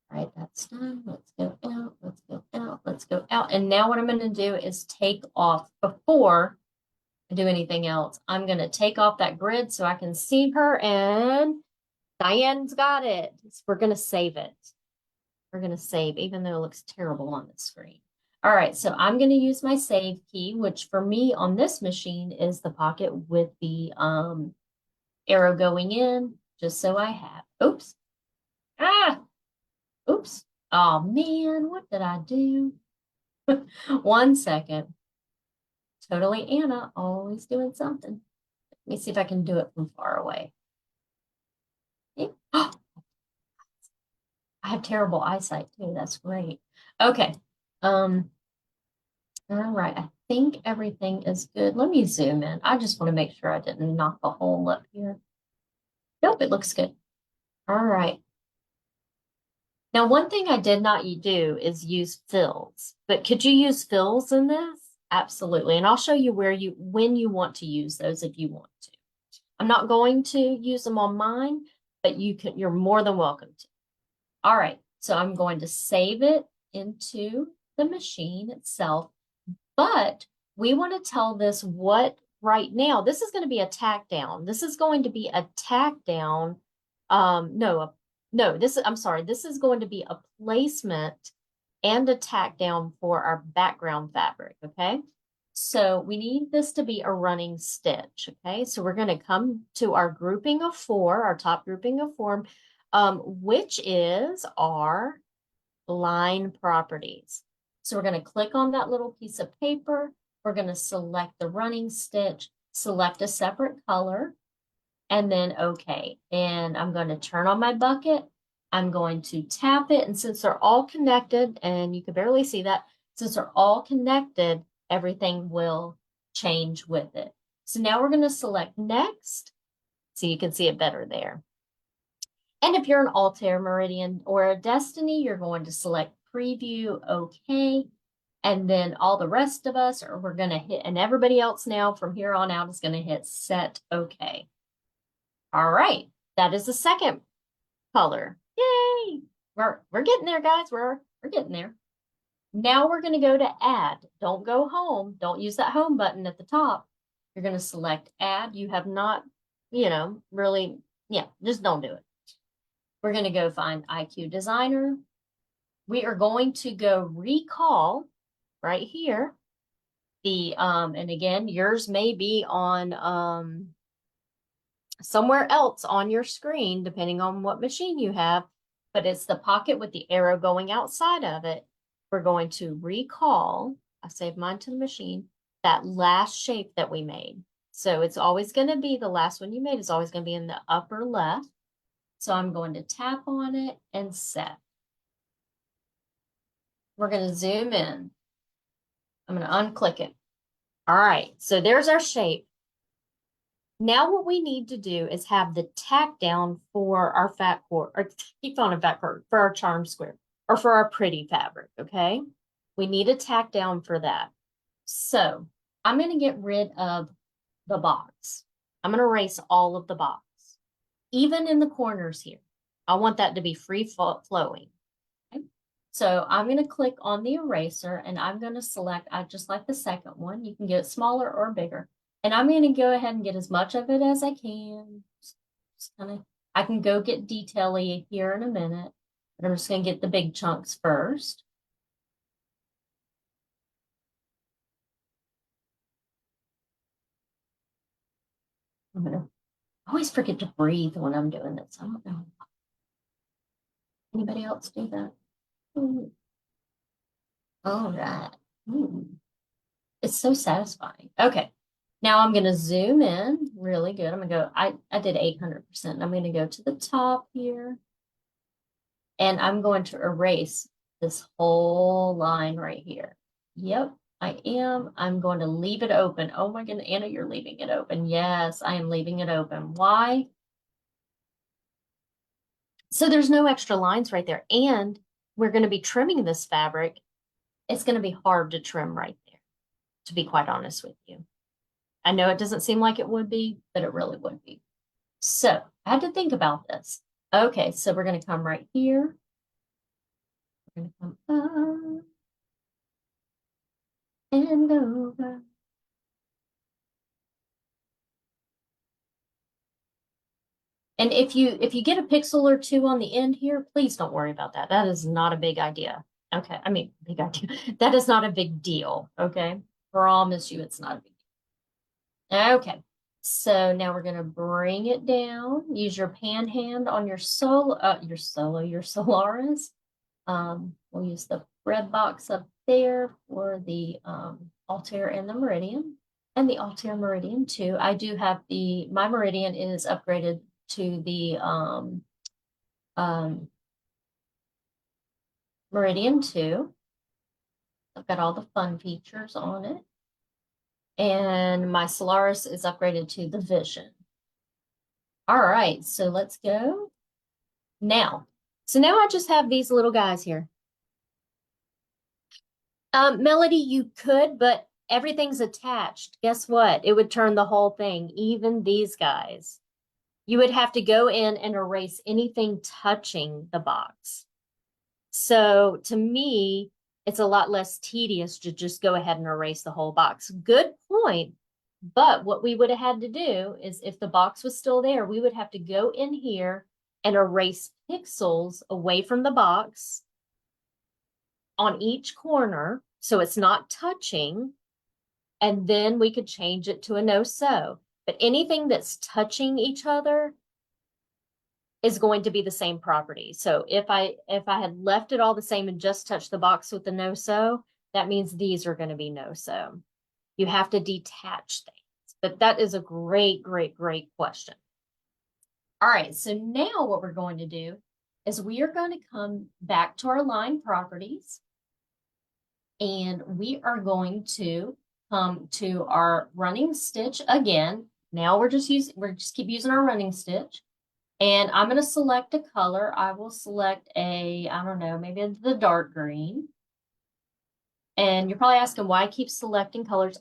Speaker 1: All right, that's done. Let's go out, let's go out, let's go out. And now what I'm going to do is take off before I do anything else. I'm going to take off that grid so I can see her, and Diane's got it. We're going to save it. We're going to save, even though it looks terrible on the screen. All right, so I'm going to use my save key, which for me on this machine is the pocket with the arrow going in, just so I have. Oops. Ah, oops. Oh man, what did I do? 1 second. Totally Anna, always doing something. Let me see if I can do it from far away. I have terrible eyesight too. That's great. Okay. All right. I think everything is good. Let me zoom in. I just want to make sure I didn't knock a hole up here. Nope, it looks good. All right. Now, one thing I did not do is use fills, but could you use fills in this? Absolutely. And I'll show you when you want to use those if you want to. I'm not going to use them on mine, but you're more than welcome to. All right. So I'm going to save it into the machine itself, but we want to tell this what right now, this is going to be a tack down. This is going to be a tack down. I'm sorry. This is going to be a placement and a tack down for our background fabric, okay? So we need this to be a running stitch, okay? So we're going to come to our grouping of 4, our top grouping of 4, which is our line properties. So we're going to click on that little piece of paper. We're going to select the running stitch, select a separate color, and then okay. And I'm going to turn on my bucket. I'm going to tap it. And since they're all connected, and you can barely see that, since they're all connected, everything will change with it. So now we're going to select next, so you can see it better there. And if you're an Altair Meridian or a Destiny, you're going to select preview, okay. And then all the rest of us we're going to hit, and everybody else now from here on out is going to hit set okay. All right, that is the second color. Yay! We're getting there, guys. We're getting there. Now we're going to go to add. Don't go home. Don't use that home button at the top. You're going to select add. You have not, really, yeah, just don't do it. We're going to go find IQ Designer. We are going to go recall right here. And again, yours may be on somewhere else on your screen, depending on what machine you have, but it's the pocket with the arrow going outside of it. We're going to recall, I saved mine to the machine, that last shape that we made. So it's always going to be the last one you made is always going to be in the upper left. So I'm going to tap on it and set. We're going to zoom in. I'm going to unclick it. All right, so there's our shape. Now what we need to do is have the tack down for our fat cord, or keep on a fat cord, for our charm square, or for our pretty fabric, okay? We need a tack down for that. So I'm going to get rid of the box. I'm going to erase all of the box, even in the corners here. I want that to be free flowing. Okay? So I'm going to click on the eraser and I'm going to select, I just like the second one. You can get it smaller or bigger. And I'm going to go ahead and get as much of it as I can. I can go get detail-y here in a minute, but I'm just going to get the big chunks first. I always forget to breathe when I'm doing this. I don't know. Anybody else do that? Ooh. All right. Ooh. It's so satisfying. Okay. Now I'm going to zoom in really good. I'm going to go, I did 800%. I'm going to go to the top here. And I'm going to erase this whole line right here. Yep, I am. I'm going to leave it open. Oh my goodness, Anna, you're leaving it open. Yes, I am leaving it open. Why? So there's no extra lines right there. And we're going to be trimming this fabric. It's going to be hard to trim right there, to be quite honest with you. I know it doesn't seem like it would be, but it really would be. So I had to think about this. Okay, so we're going to come right here. We're going to come up and over. And if you get a pixel or two on the end here, please don't worry about that. That is not a big idea. Okay, I mean, big idea. That is not a big deal, okay? Promise you it's not a big deal. Okay, so now we're gonna bring it down. Use your pan hand on your Solaris. We'll use the red box up there for the Altair and the Meridian. And the Altair Meridian too. I do have my Meridian is upgraded to the Meridian 2. I've got all the fun features on it. And my Solaris is upgraded to the Vision. All right, so let's go. Now, so now I just have these little guys here. Melody, you could, but everything's attached. Guess what? It would turn the whole thing, even these guys. You would have to go in and erase anything touching the box. So to me, it's a lot less tedious to just go ahead and erase the whole box. Good point. But what we would have had to do is if the box was still there, we would have to go in here and erase pixels away from the box on each corner so it's not touching. And then we could change it to a no-sew. But anything that's touching each other is going to be the same property. So if I had left it all the same and just touched the box with the no-sew, that means these are going to be no-sew. You have to detach things. But that is a great, great, great question. All right, so now what we're going to do is we are going to come back to our line properties. And we are going to come to our running stitch again. Now we're just keep using our running stitch. And I'm going to select a color. I will select I don't know, maybe the dark green. And you're probably asking why I keep selecting colors.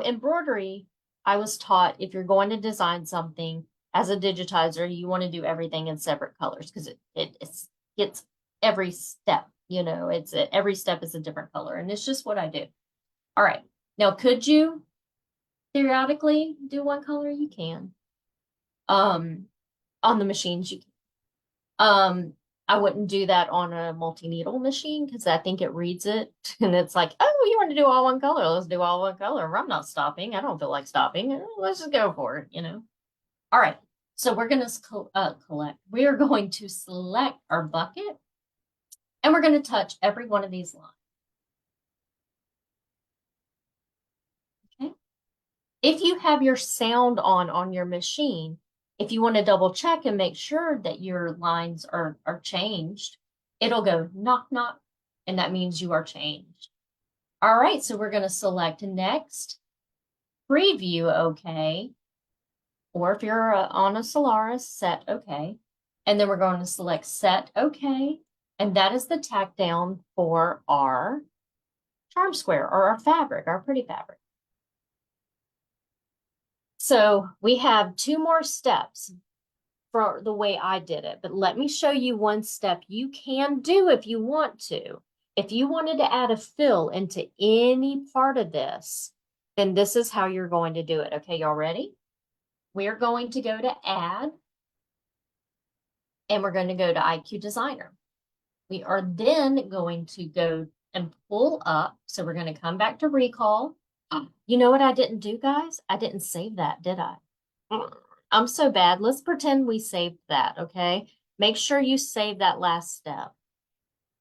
Speaker 1: Embroidery, I was taught if you're going to design something as a digitizer, you want to do everything in separate colors because it gets every step, you know, every step is a different color, and it's just what I do. All right. Now, could you periodically do one color? You can. On the machines, you can. I wouldn't do that on a multi-needle machine because I think it reads it and it's like, oh, you want to do all one color? Let's do all one color. I'm not stopping. I don't feel like stopping. Let's just go for it, you know? All right. So we're going to collect. We are going to select our bucket and we're going to touch every one of these lines. Okay. If you have your sound on your machine, if you want to double check and make sure that your lines are changed, it'll go knock, knock, and that means you are changed. All right, so we're going to select next, preview OK, or if you're on a Solaris, set OK. And then we're going to select set OK, and that is the tack down for our charm square or our fabric, our pretty fabric. So we have 2 more steps for the way I did it, but let me show you one step you can do if you want to. If you wanted to add a fill into any part of this, then this is how you're going to do it. Okay, y'all ready? We're going to go to add, and we're going to go to IQ Designer. We are then going to go and pull up. So we're going to come back to recall. You know what I didn't do, guys? I didn't save that, did I? I'm so bad. Let's pretend we saved that, okay? Make sure you save that last step.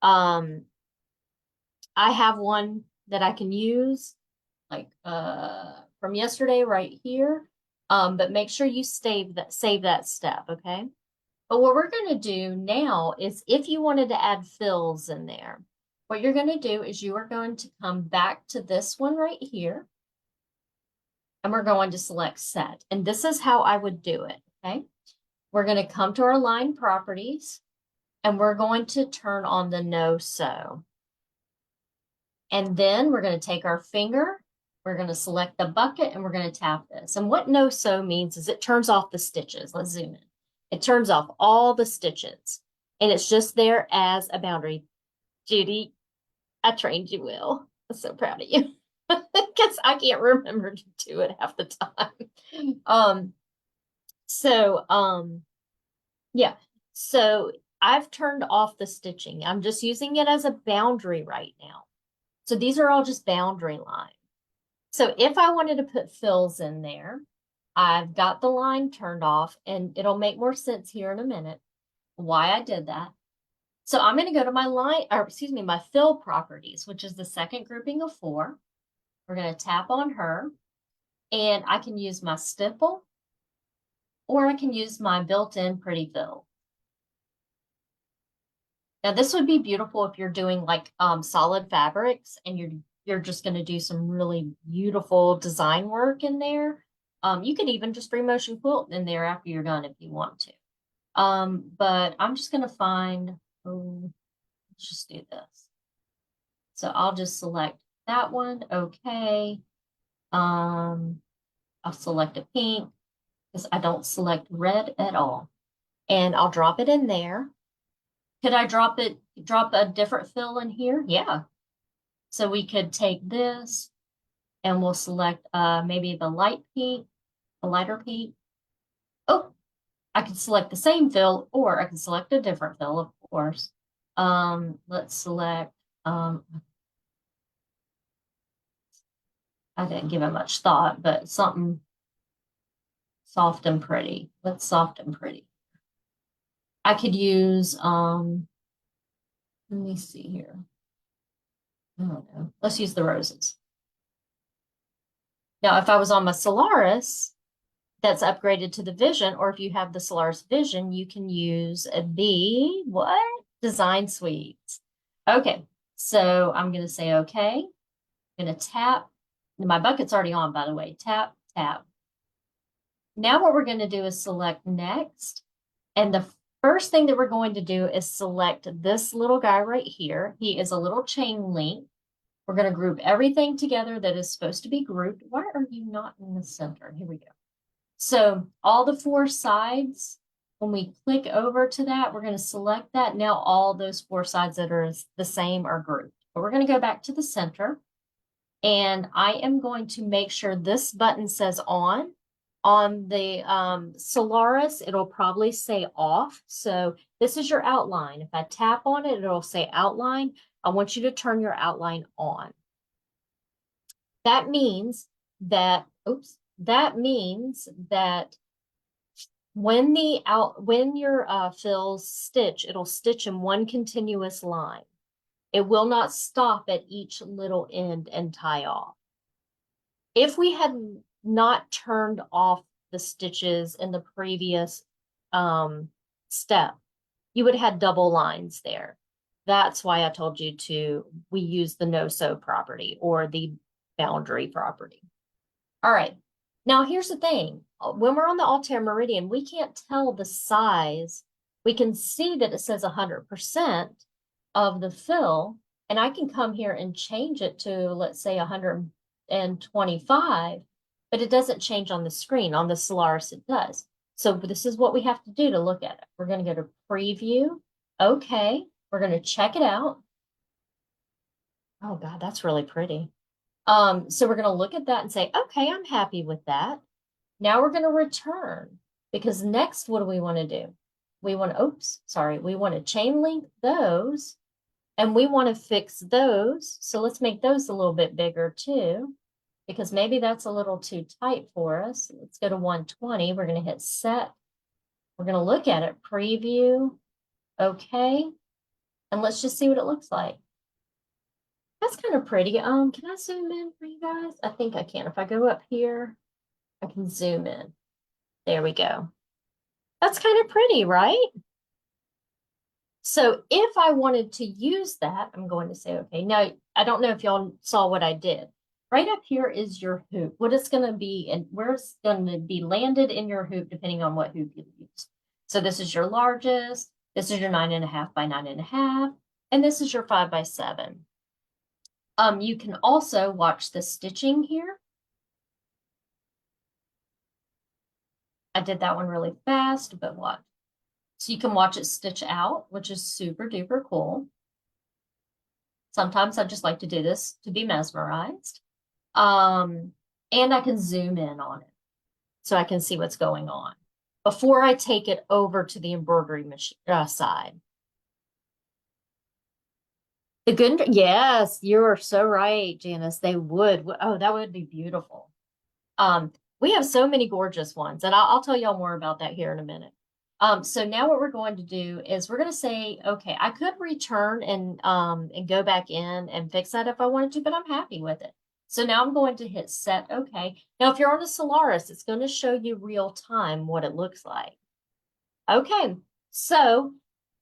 Speaker 1: I have one that I can use, like from yesterday right here. But make sure you save that step, okay? But what we're going to do now is if you wanted to add fills in there, what you're going to do is you are going to come back to this one right here. And we're going to select set. And this is how I would do it, okay? We're going to come to our line properties and we're going to turn on the no sew. And then we're going to take our finger, we're going to select the bucket and we're going to tap this. And what no sew means is it turns off the stitches. Let's zoom in. It turns off all the stitches and it's just there as a boundary. Judy, I trained you well. I'm so proud of you. Because I can't remember to do it half the time. Yeah. So I've turned off the stitching. I'm just using it as a boundary right now. So these are all just boundary lines. So if I wanted to put fills in there, I've got the line turned off and it'll make more sense here in a minute why I did that. So I'm going to go to my my fill properties, which is the second grouping of 4. We're going to tap on her and I can use my stipple or I can use my built-in pretty fill. Now this would be beautiful if you're doing like solid fabrics and you're just going to do some really beautiful design work in there. You could even just free motion quilt in there after you're done if you want to. But I'm just going to find, let's just do this. So I'll just select that one. Okay. I'll select a pink because I don't select red at all. And I'll drop it in there. Could I drop a different fill in here? Yeah. So we could take this and we'll select maybe the light pink, the lighter pink. Oh, I could select the same fill or I can select a different fill, of course. Let's select, I didn't give it much thought, but something soft and pretty. Let's soft and pretty. I could use, let me see here. I don't know. Let's use the roses. Now, if I was on my Solaris, that's upgraded to the Vision, or if you have the Solaris Vision, you can use the, what? Design Suites. Okay, so I'm going to say okay. I'm going to tap. My bucket's already on, by the way. Tap, tap. Now what we're going to do is select next. And the first thing that we're going to do is select this little guy right here. He is a little chain link. We're going to group everything together that is supposed to be grouped. Why are you not in the center? Here we go. So all the 4 sides When we click over to that, we're going to select that. Now all those four sides that are the same are grouped. But we're going to go back to the center. And I am going to make sure this button says on. On the Solaris, it'll probably say off. So this is your outline. If I tap on it, it'll say outline. I want you to turn your outline on. That means that, that means that when your fills stitch, it'll stitch in one continuous line. It will not stop at each little end and tie off. If we had not turned off the stitches in the previous step, you would have had double lines there. That's why I told you we use the no-sew property or the boundary property. All right. Now here's the thing. When we're on the Altair Meridian, we can't tell the size. We can see that it says 100% of the fill, and I can come here and change it to, let's say, 125, but it doesn't change on the screen. On the Solaris, it does. So this is what we have to do to look at it. We're going to go to preview. Okay. We're going to check it out. Oh God, that's really pretty. So we're going to look at that and say, okay, I'm happy with that. Now we're going to return, because next, what do we want to do? We want to, we want to chain link those, and we want to fix those. So let's make those a little bit bigger too, because maybe that's a little too tight for us. Let's go to 120. We're going to hit set. We're going to look at it, preview. Okay. And let's just see what it looks like. That's kind of pretty. Can I zoom in for you guys? I think I can. If I go up here, I can zoom in. There we go. That's kind of pretty, right? So if I wanted to use that, I'm going to say, okay, now I don't know if y'all saw what I did. Right up here is your hoop, what it's going to be and where it's going to be landed in your hoop, depending on what hoop you use. So this is your largest, this is your 9.5 by 9.5, and this is your 5 by 7. You can also watch the stitching here. I did that one really fast, but watch. So you can watch it stitch out, which is super duper cool. Sometimes I just like to do this to be mesmerized. And I can zoom in on it so I can see what's going on before I take it over to the embroidery machine side. The good, yes, you are so right, Janice. They would. Oh, that would be beautiful. We have so many gorgeous ones, and I'll tell y'all more about that here in a minute. So now what we're going to do is we're going to say, okay, I could return and go back in and fix that if I wanted to, but I'm happy with it. So now I'm going to hit set okay. Now, if you're on a Solaris, it's going to show you real time what it looks like. Okay, so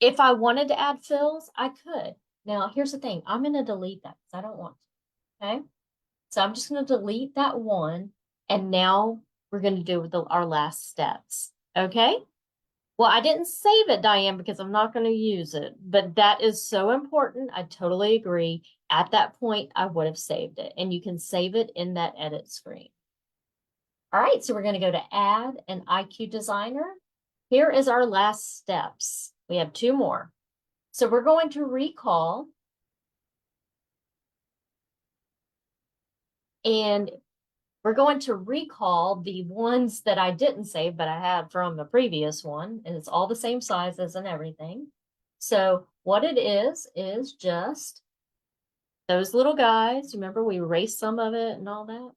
Speaker 1: if I wanted to add fills, I could. Now, here's the thing. I'm going to delete that because I don't want to. Okay, so I'm just going to delete that one. And now we're going to do our last steps. Okay. Well, I didn't save it, Diane, because I'm not going to use it. But that is so important. I totally agree. At that point, I would have saved it. And you can save it in that edit screen. All right, so we're going to go to Add an IQ Designer. Here is our last steps. We have 2 more. So we're going to recall. And we're going to recall the ones that I didn't save, but I had from the previous one, and it's all the same sizes and everything. So what it is just those little guys. Remember, we erased some of it and all that.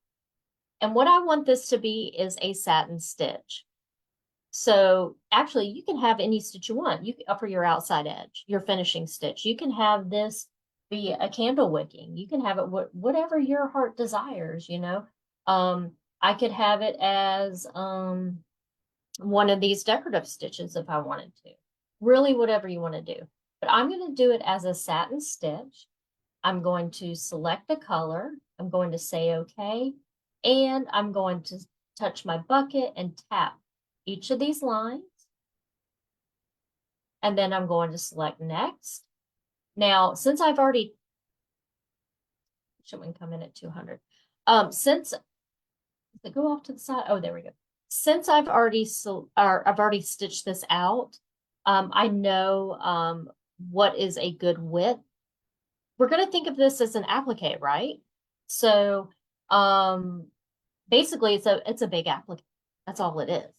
Speaker 1: And what I want this to be is a satin stitch. So actually, you can have any stitch you want. You can, for your outside edge, your finishing stitch. You can have this be a candle wicking. You can have it whatever your heart desires, you know. I could have it as one of these decorative stitches if I wanted to. Really, whatever you want to do. But I'm going to do it as a satin stitch. I'm going to select the color. I'm going to say okay. And I'm going to touch my bucket and tap each of these lines. And then I'm going to select next. Now, since I've already, shouldn't come in at 200. Since, does it go off to the side? Oh, there we go. since I've already stitched this out, I know what is a good width. We're going to think of this as an applique, right? So um, basically it's a big applique. That's all it is.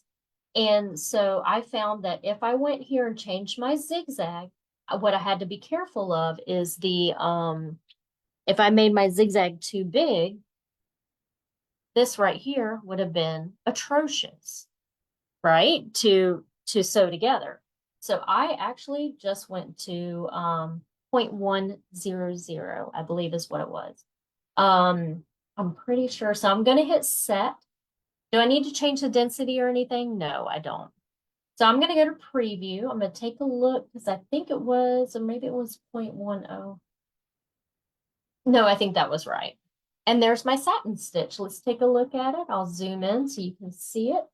Speaker 1: And so I found that if I went here and changed my zigzag, what I had to be careful of is the if I made my zigzag too big, this right here would have been atrocious, right? To sew together. So I actually just went to 0.100, I believe is what it was. I'm pretty sure. So I'm going to hit set. Do I need to change the density or anything? No, I don't. So I'm going to go to preview. I'm going to take a look because I think it was, or maybe it was 0.10. No, I think that was right. And there's my satin stitch. Let's take a look at it. I'll zoom in so you can see it.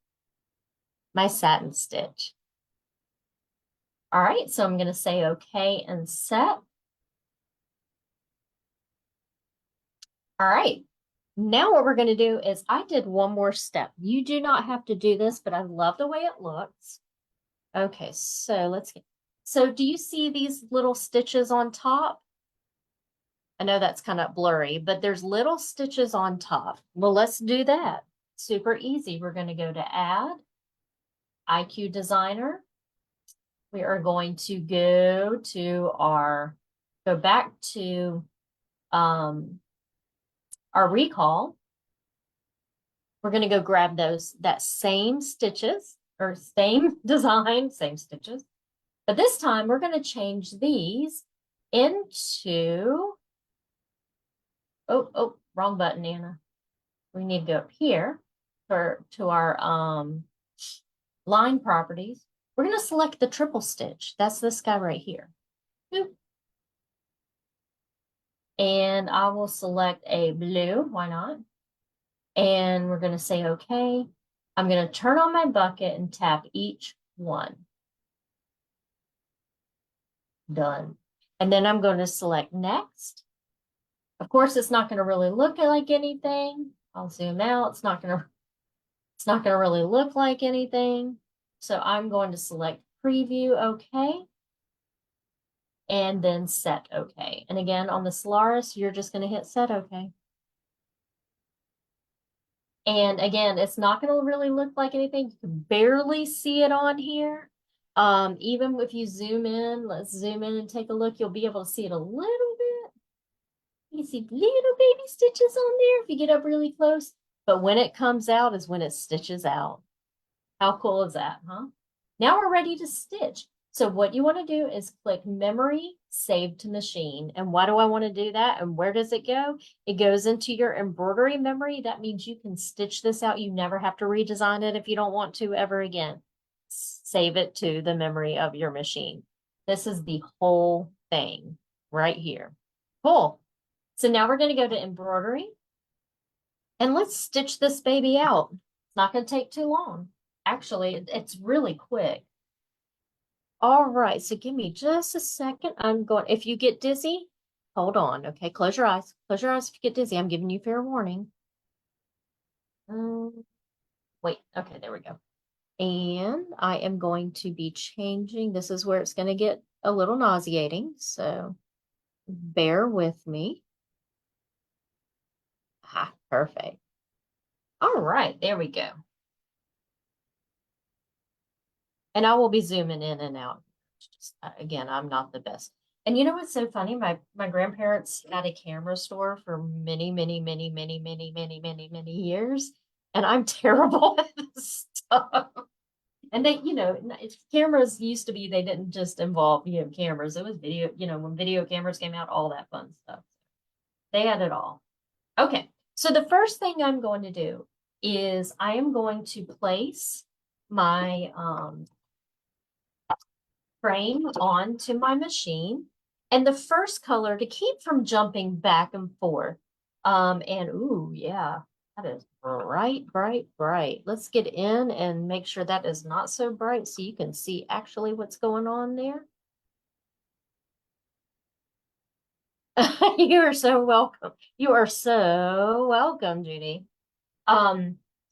Speaker 1: My satin stitch. All right, so I'm going to say okay and set. All right, now what we're going to do is I did one more step. You do not have to do this, but I love the way it looks. Okay, so let's get, so do you see these little stitches on top? I know that's kind of blurry, but there's little stitches on top. Well, let's do that. Super easy. We're going to go to add, IQ Designer. We are going to go back to our recall. We're going to go grab that same stitches or same design, same stitches. But this time we're going to change these into, wrong button, Anna. We need to go up here to our line properties. We're going to select the triple stitch. That's this guy right here. Boop. And I will select a blue. Why not? And we're going to say, okay. I'm going to turn on my bucket and tap each one. Done. And then I'm going to select next. Of course, it's not going to really look like anything. I'll zoom out. It's not going to really look like anything. So I'm going to select preview, okay. And then set okay. And again, on the Solaris, you're just going to hit set okay. And again, it's not going to really look like anything. You can barely see it on here. Even if you zoom in, let's zoom in and take a look, you'll be able to see it a little bit. You can see little baby stitches on there if you get up really close. But when it comes out is when it stitches out. How cool is that, huh? Now we're ready to stitch. So what you want to do is click memory, save to machine. And why do I want to do that? And where does it go? It goes into your embroidery memory. That means you can stitch this out. You never have to redesign it if you don't want to ever again. Save it to the memory of your machine. This is the whole thing right here. Cool. So now we're going to go to embroidery. And let's stitch this baby out. It's not going to take too long. Actually, it's really quick. All right, so give me just a second. If you get dizzy, hold on. Okay, close your eyes. Close your eyes if you get dizzy. I'm giving you fair warning. Wait, okay, there we go. And I am going to be changing. This is where it's going to get a little nauseating, so bear with me. Ah, perfect. All right, there we go. And I will be zooming in and out. Just, again, I'm not the best. And you know what's so funny? My grandparents had a camera store for many, many, many, many, many, many, many, many years. And I'm terrible at this stuff. And they, cameras used to be, they didn't just involve, cameras. It was video, when video cameras came out, all that fun stuff. They had it all. Okay. So the first thing I'm going to do is I am going to place my frame onto my machine. And the first color to keep from jumping back and forth. And ooh, yeah, that is bright, bright, bright. Let's get in and make sure that is not so bright so you can see actually what's going on there. You are so welcome. You are so welcome, Judy.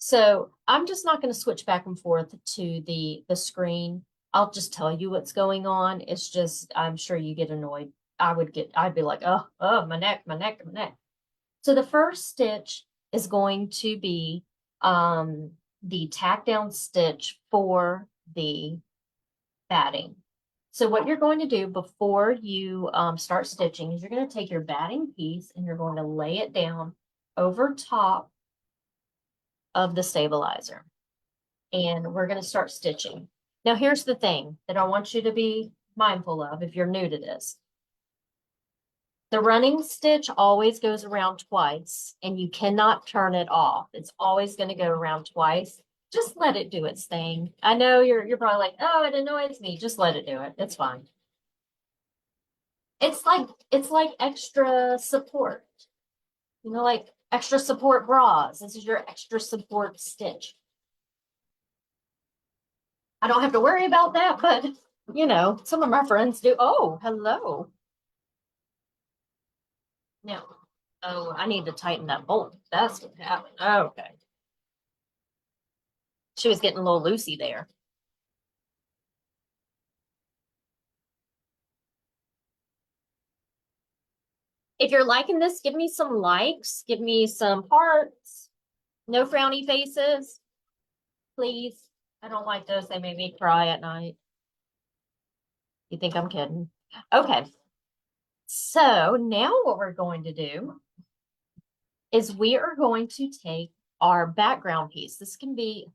Speaker 1: So I'm just not going to switch back and forth to the screen. I'll just tell you what's going on. It's just, I'm sure you get annoyed. I'd be like, oh, my neck, my neck, my neck. So the first stitch is going to be the tack down stitch for the batting. So what you're going to do before you start stitching is you're going to take your batting piece and you're going to lay it down over top of the stabilizer. And we're going to start stitching. Now, here's the thing that I want you to be mindful of if you're new to this. The running stitch always goes around twice and you cannot turn it off. It's always going to go around twice. Just let it do its thing. I know you're probably like, oh, it annoys me. Just let it do it. It's fine. It's like extra support. You know, like extra support bras. This is your extra support stitch. I don't have to worry about that, but you know, some of my friends do. Oh, hello. No. Oh, I need to tighten that bolt. That's what happened. Okay. She was getting a little loosey there. If you're liking this, give me some likes, give me some hearts, no frowny faces, please. I don't like those. They make me cry at night. You think I'm kidding? Okay. So now what we're going to do is we are going to take our background piece. This can be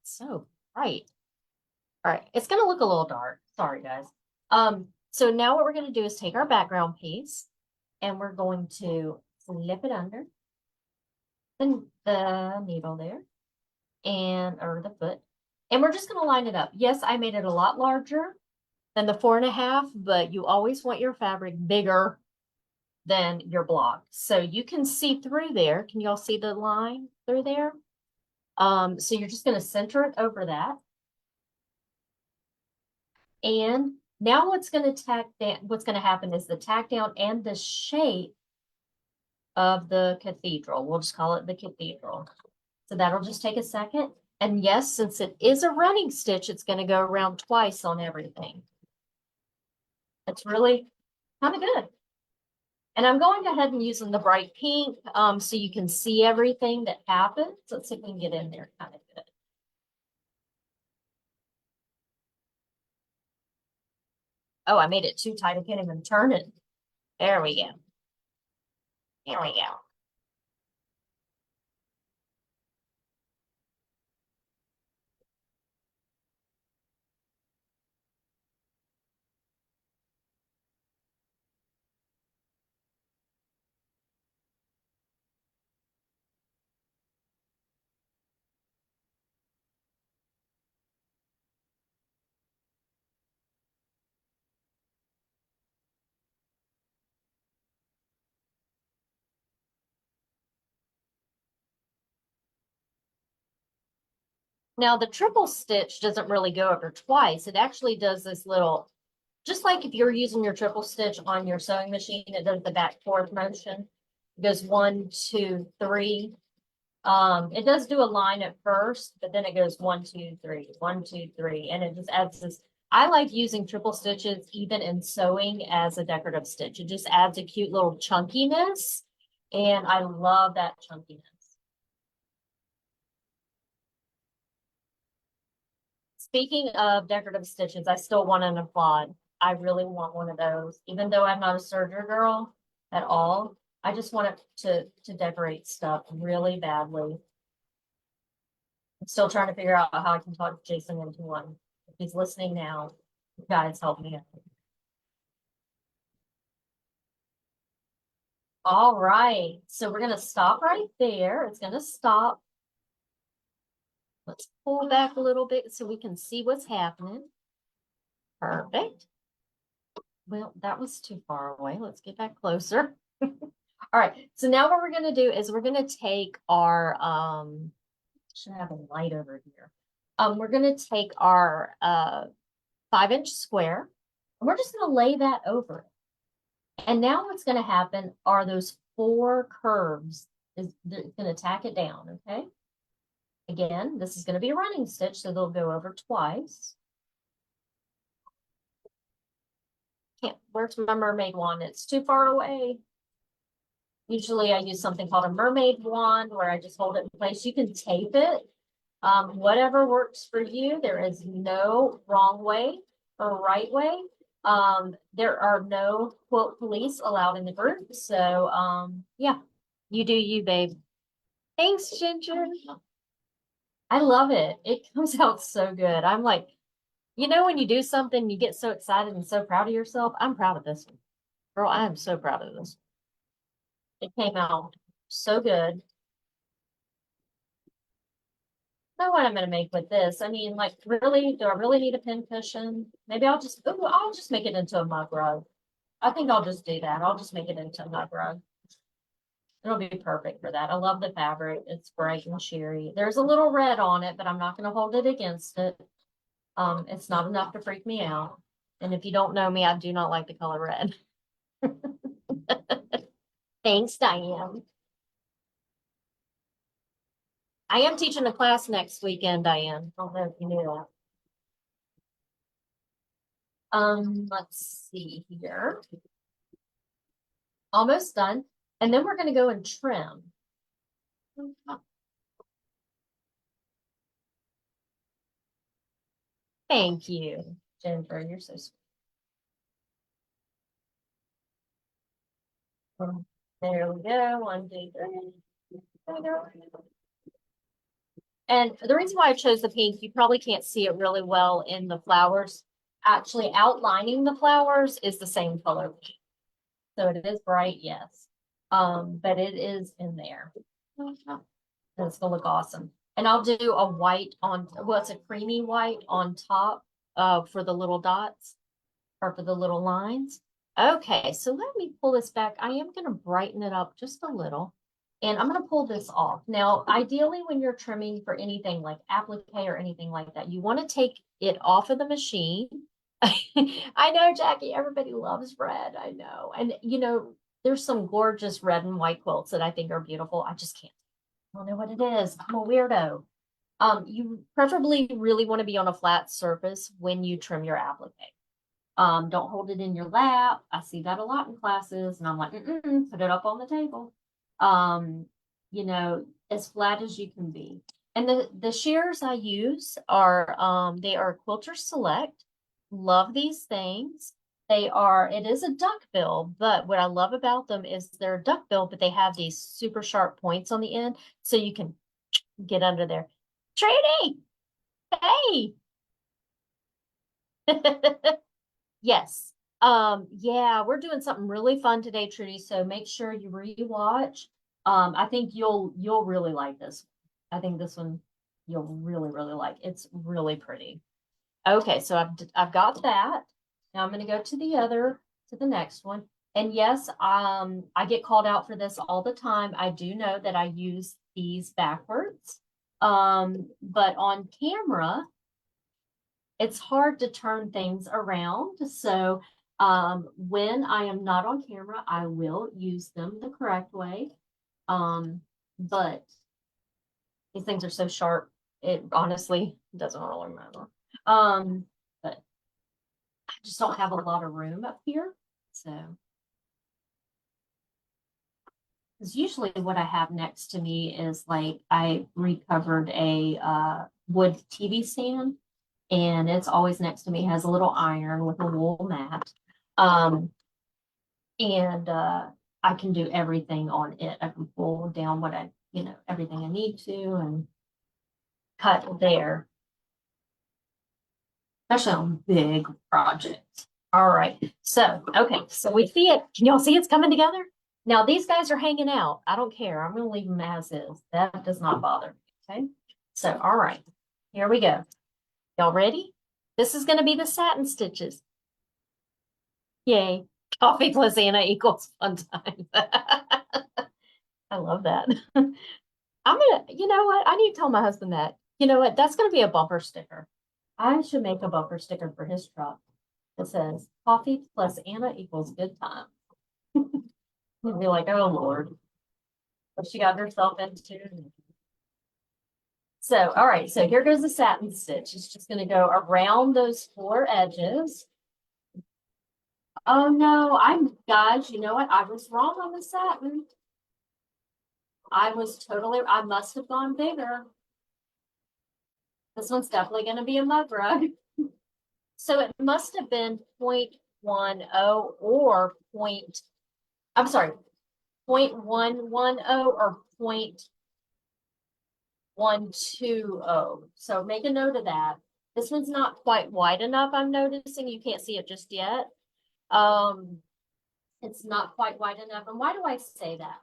Speaker 1: so bright. All right, it's gonna look a little dark. Sorry, guys. So now what we're gonna do is take our background piece and we're going to slip it under the needle there or the foot. And we're just gonna line it up. Yes, I made it a lot larger than the 4.5, but you always want your fabric bigger than your block. So you can see through there. Can y'all see the line through there? So you're just gonna center it over that. And now what's going to happen is the tack down and the shape of the cathedral. We'll just call it the cathedral. So that'll just take a second. And yes, since it is a running stitch, it's going to go around twice on everything. It's really kind of good. And I'm going ahead and using the bright pink so you can see everything that happens. Let's see if we can get in there kind of good. Oh, I made it too tight. I can't even turn it. There we go. Here we go. Now the triple stitch doesn't really go over twice. It actually does this little, just like if you're using your triple stitch on your sewing machine, it does the back forth motion. It goes 1, 2, 3. It does do a line at first, but then it goes 1, 2, 3, 1, 2, 3, and it just adds this. I like using triple stitches even in sewing as a decorative stitch. It just adds a cute little chunkiness, and I love that chunkiness. Speaking of decorative stitches, I still want an applaud. I really want one of those, even though I'm not a serger girl at all. I just want it to decorate stuff really badly. I'm still trying to figure out how I can talk Jason into one. If he's listening now, guys, help me. All right, so we're gonna stop right there. It's gonna stop. Let's pull back a little bit so we can see what's happening. Perfect. Well, that was too far away. Let's get back closer. All right, so now what we're gonna do is we're gonna take our should have a light over here. We're gonna take our 5-inch square and we're just gonna lay that over it. And now what's gonna happen are those 4 curves is gonna tack it down, okay? Again, this is going to be a running stitch, so they'll go over twice. Where's my mermaid wand? It's too far away. Usually I use something called a mermaid wand where I just hold it in place. You can tape it. Whatever works for you. There is no wrong way or right way. There are no quilt police allowed in the group. So yeah, you do you, babe. Thanks, Ginger. I love it. It comes out so good. I'm like, when you do something, you get so excited and so proud of yourself. I'm proud of this one. Girl, I am so proud of this. It came out so good. Know what I'm going to make with this. I mean, like, really, do I really need a pin cushion? Maybe I'll just make it into a mug rug. I think I'll just do that. I'll just make it into a mug rug. It'll be perfect for that. I love the fabric. It's bright and cheery. There's a little red on it, but I'm not going to hold it against it. It's not enough to freak me out. And if you don't know me, I do not like the color red. Thanks, Diane. I am teaching a class next weekend, Diane. I don't know if you knew that. Let's see here. Almost done. And then we're going to go and trim. Thank you, Jennifer. You're so sweet. There we go. 1, 2, 3. And the reason why I chose the pink, you probably can't see it really well in the flowers. Actually, outlining the flowers is the same color. So it is bright, yes. But it is in there. And it's gonna look awesome. And I'll do a white on, well, it's a creamy white on top for the little dots or for the little lines. Okay, so let me pull this back. I am gonna brighten it up just a little. And I'm going to pull this off. Now, ideally, when you're trimming for anything like applique or anything like that, you want to take it off of the machine. I know, Jackie, everybody loves red. I know. And, there's some gorgeous red and white quilts that I think are beautiful. I just can't. I don't know what it is. I'm a weirdo. You preferably really want to be on a flat surface when you trim your applique. Don't hold it in your lap. I see that a lot in classes, and I'm like, put it up on the table. As flat as you can be. And the shears I use are they are Quilter Select. Love these things. It is a duckbill, but what I love about them is they're a duckbill, but they have these super sharp points on the end, so you can get under there. Trudy, hey. Yes. Yeah, we're doing something really fun today, Trudy. So make sure you rewatch. I think you'll really like this. I think this one you'll really, really like. It's really pretty. Okay, so I've got that. Now I'm gonna go to the next one. And yes, I get called out for this all the time. I do know that I use these backwards. But on camera, it's hard to turn things around. So when I am not on camera, I will use them the correct way. But these things are so sharp, it honestly doesn't really matter. But I just don't have a lot of room up here. So because usually what I have next to me is like I recovered a wood TV stand, and it's always next to me. It has a little iron with a wool mat. And I can do everything on it. I can pull down everything I need to and cut there, especially on big projects. All right. So, okay. So we see it. Can y'all see it's coming together? Now these guys are hanging out. I don't care. I'm going to leave them as is. That does not bother me. Okay. So, all right. Here we go. Y'all ready? This is going to be the satin stitches. Yay. Coffee plus Anna equals fun time. I love that. you know what? I need to tell my husband that. You know what? That's going to be a bumper sticker. I should make a bumper sticker for his truck that says coffee plus Anna equals good time. He'll be like, oh Lord, what she got herself into. So, all right, so here goes the satin stitch. It's just going to go around those four edges. Oh no, guys, you know what? I was wrong on the satin. I must have gone bigger. This one's definitely going to be a mug rug. So it must have been 0.10 or I'm sorry, 0.110 or 0.120. So make a note of that. This one's not quite wide enough, I'm noticing. You can't see it just yet. It's not quite wide enough. And why do I say that?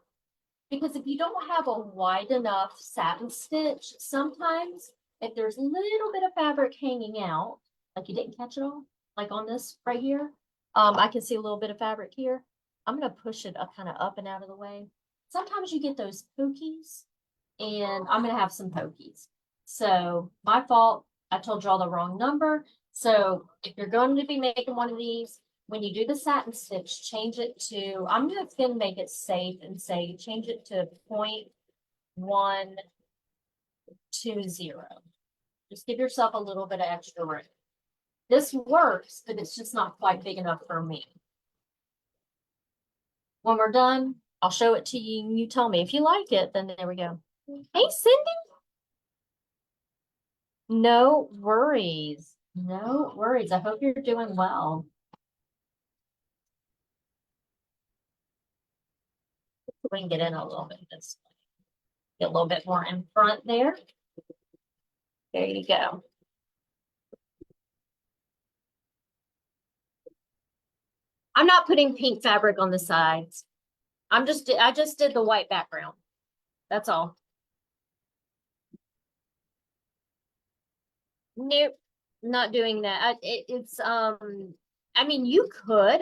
Speaker 1: Because if you don't have a wide enough satin stitch, sometimes if there's a little bit of fabric hanging out, like you didn't catch it all, like on this right here, I can see a little bit of fabric here. I'm going to push it up kind of up and out of the way. Sometimes you get those pokies, and I'm going to have some pokies. So my fault. I told you all the wrong number. So if you're going to be making one of these, when you do the satin stitch, change it to, I'm going to make it safe and say, change it to 0.120. Just give yourself a little bit of extra room. This works, but it's just not quite big enough for me. When we're done, I'll show it to you and you tell me if you like it, then there we go. Hey, Cindy. No worries. No worries. I hope you're doing well. We can get in a little bit this way. Get a little bit more in front there. There you go. I'm not putting pink fabric on the sides. I just did the white background. That's all. Nope, not doing that. I mean, you could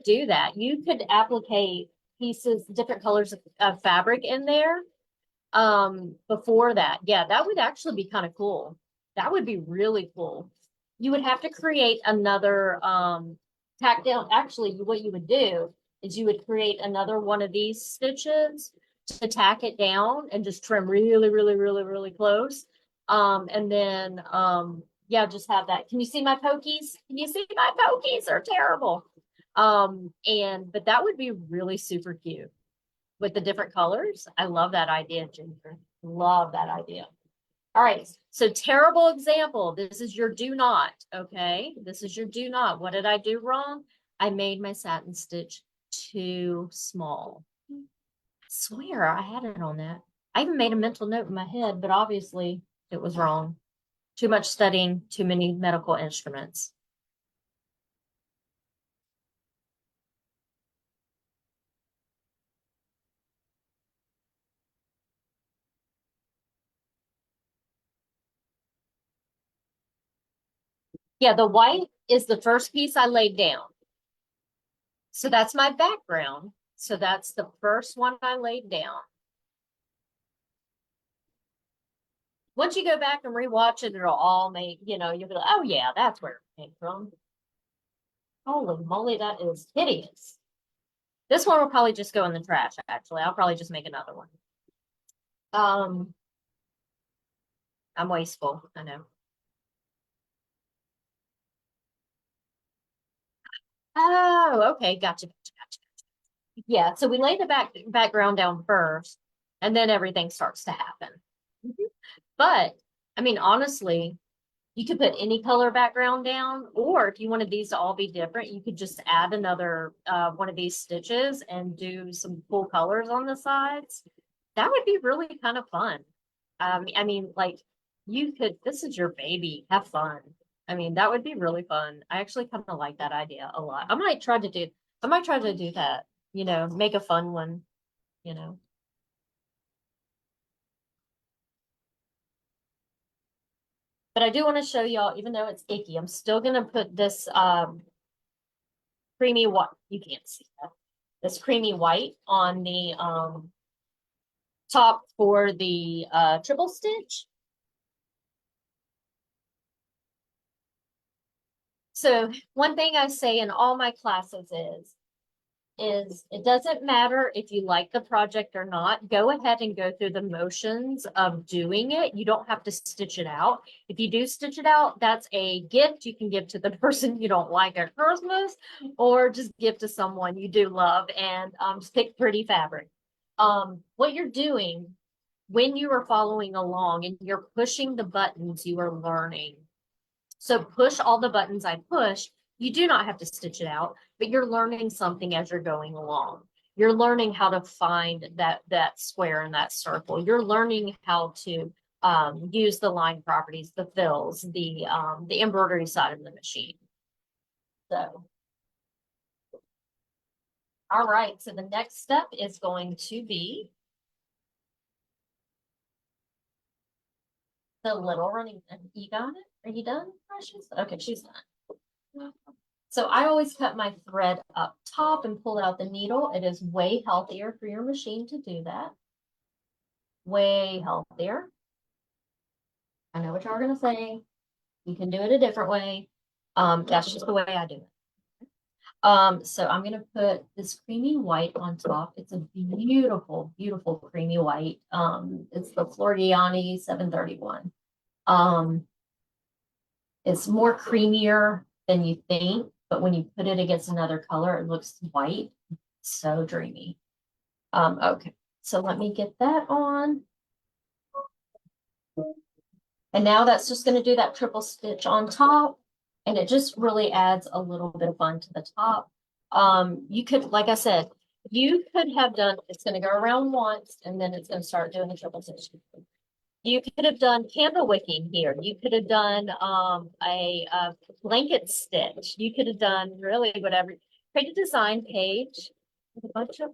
Speaker 1: do that. You could applicate pieces, different colors of fabric in there before that. Yeah, that would actually be kind of cool. That would be really cool. You would have to create another tack down. Actually, what you would do is you would create another one of these stitches to tack it down and just trim really, really, really, really close. And then yeah, just have that. Can you see my pokies? Can you see my pokies? They're terrible. But that would be really super cute with the different colors. I love that idea, Ginger. Love that idea. All right, so terrible example. This is your do not, okay? This is your do not. What did I do wrong? I made my satin stitch too small. I swear I had it on that. I even made a mental note in my head, but obviously it was wrong. Too much studying, too many medical instruments. Yeah, the white is the first piece I laid down. So that's my background. So that's the first one I laid down. Once you go back and rewatch it, it'll all make, you'll be like, oh yeah, that's where it came from. Holy moly, that is hideous. This one will probably just go in the trash, actually. I'll probably just make another one. I'm wasteful, I know. Oh, okay, gotcha. Yeah, so we lay the background down first, and then everything starts to happen. But I mean, honestly, you could put any color background down, or if you wanted these to all be different, you could just add another one of these stitches and do some cool colors on the sides. That would be really kind of fun. I mean, like this is your baby, have fun. I mean, that would be really fun. I actually kind of like that idea a lot. I might try to do that, make a fun one, you know. But I do want to show y'all, even though it's icky, I'm still gonna put this creamy white. You can't see that. This creamy white on the top for the triple stitch. So one thing I say in all my classes is is it doesn't matter if you like the project or not. Go ahead and go through the motions of doing it. You don't have to stitch it out. If you do stitch it out, that's a gift you can give to the person you don't like at Christmas, or just give to someone you do love, and just pick pretty fabric. What you're doing when you are following along and you're pushing the buttons, you are learning. So push all the buttons I push. You do not have to stitch it out, but you're learning something as you're going along. You're learning how to find that square and that circle. You're learning how to use the line properties, the fills, the embroidery side of the machine. So, all right. So the next step is going to be the little running. You got it? Are you done, Precious? Okay, she's done. So I always cut my thread up top and pull out the needle. It is way healthier for your machine to do that. Way healthier. I know what y'all are gonna say. You can do it a different way. That's just the way I do it. So I'm gonna put this creamy white on top. It's a beautiful, beautiful creamy white. It's the Floridiani 731. It's more creamier than you think, but when you put it against another color, it looks white. So dreamy. Okay, so let me get that on. And now that's just going to do that triple stitch on top. And it just really adds a little bit of fun to the top. You could, like I said, you could have done, it's going to go around once and then it's going to start doing the triple stitch. You could have done candle wicking here. You could have done a blanket stitch. You could have done really whatever. Create a design page with a bunch of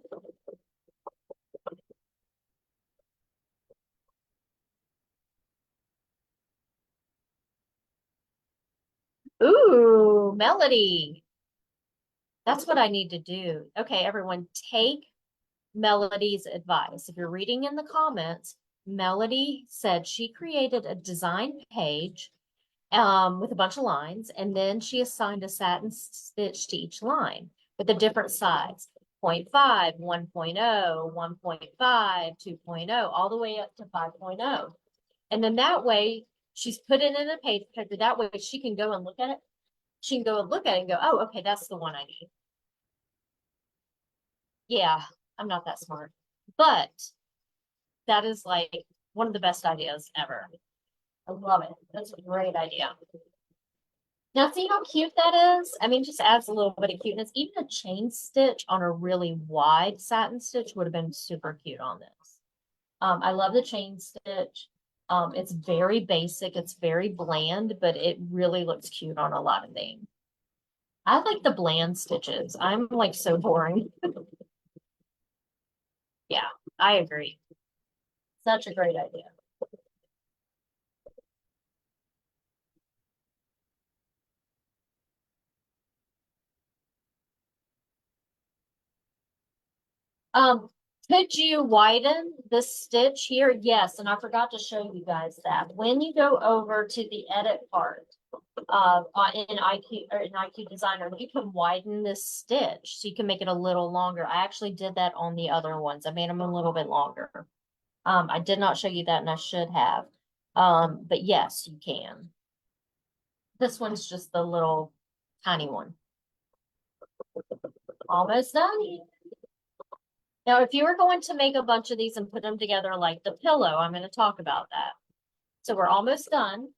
Speaker 1: ooh, Melody. That's what I need to do. Okay, everyone, take Melody's advice. If you're reading in the comments, Melody said she created a design page with a bunch of lines, and then she assigned a satin stitch to each line with a different size. 0.5, 1.0, 1.5, 2.0, all the way up to 5.0. And then that way, she's put it in a page paper. That way she can go and look at it. She can go and look at it and go, oh, okay, that's the one I need. Yeah, I'm not that smart. But that is like one of the best ideas ever. I love it. That's a great idea. Now, see how cute that is? I mean, just adds a little bit of cuteness. Even a chain stitch on a really wide satin stitch would have been super cute on this. I love the chain stitch. It's very basic. It's very bland, but it really looks cute on a lot of things. I like the bland stitches. I'm like so boring. Yeah, I agree. Such a great idea. Um, could you widen the stitch here? Yes, and I forgot to show you guys that. When you go over to the edit part in IQ or in IQ Designer, you can widen this stitch so you can make it a little longer. I actually did that on the other ones. I made them a little bit longer. I did not show you that, and I should have. But yes, you can. This one's just the little tiny one. Almost done. Now, if you were going to make a bunch of these and put them together like the pillow, I'm going to talk about that. So we're almost done.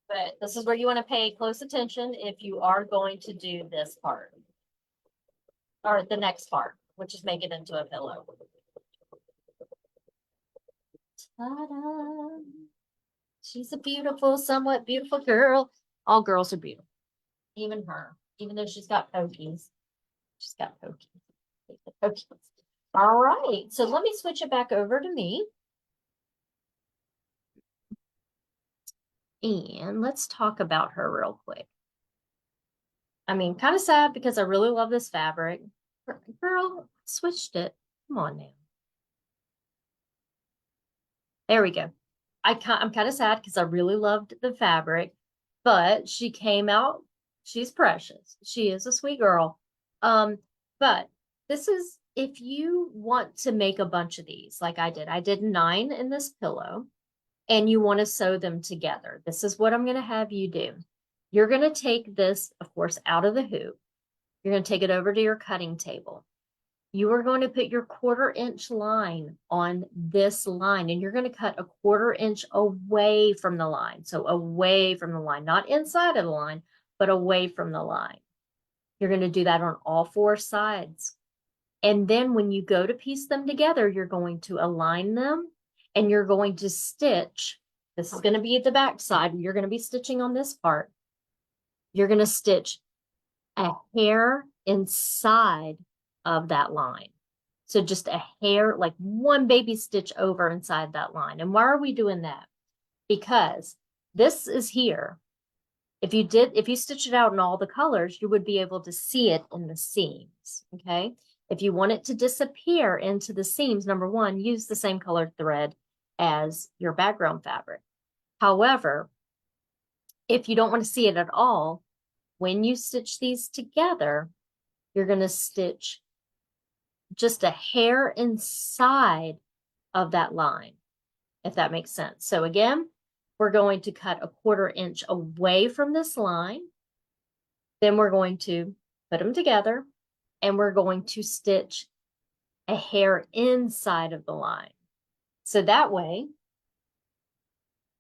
Speaker 1: But this is where you want to pay close attention if you are going to do this part. Or the next part, which is make it into a pillow. Ta-da! She's a beautiful, somewhat beautiful girl. All girls are beautiful. Even her. Even though she's got pokies. She's got pokies. Pokies. All right. So let me switch it back over to me. And let's talk about her real quick. I mean, kind of sad because I really love this fabric. Girl, switched it. Come on now. There we go. I'm kind of sad because I really loved the fabric, but she came out, she's precious. She is a sweet girl. Um, but this is if you want to make a bunch of these, like I did 9 in this pillow, and you want to sew them together. This is what I'm going to have you do. You're going to take this, of course, out of the hoop. You're going to take it over to your cutting table. You are going to put your 1/4 inch line on this line, and you're going to cut a 1/4 inch away from the line. So away from the line, not inside of the line, but away from the line. You're going to do that on all 4 sides. And then when you go to piece them together, you're going to align them and you're going to stitch. This is going to be at the back side. You're going to be stitching on this part. You're going to stitch a hair inside of that line. So just a hair, like one baby stitch over inside that line. And why are we doing that? Because this is here. If you stitch it out in all the colors, you would be able to see it in the seams, okay? If you want it to disappear into the seams, number one, use the same colored thread as your background fabric. However, if you don't want to see it at all, when you stitch these together, you're going to stitch just a hair inside of that line, if that makes sense. So again, we're going to cut a 1/4 inch away from this line. Then we're going to put them together and we're going to stitch a hair inside of the line. So that way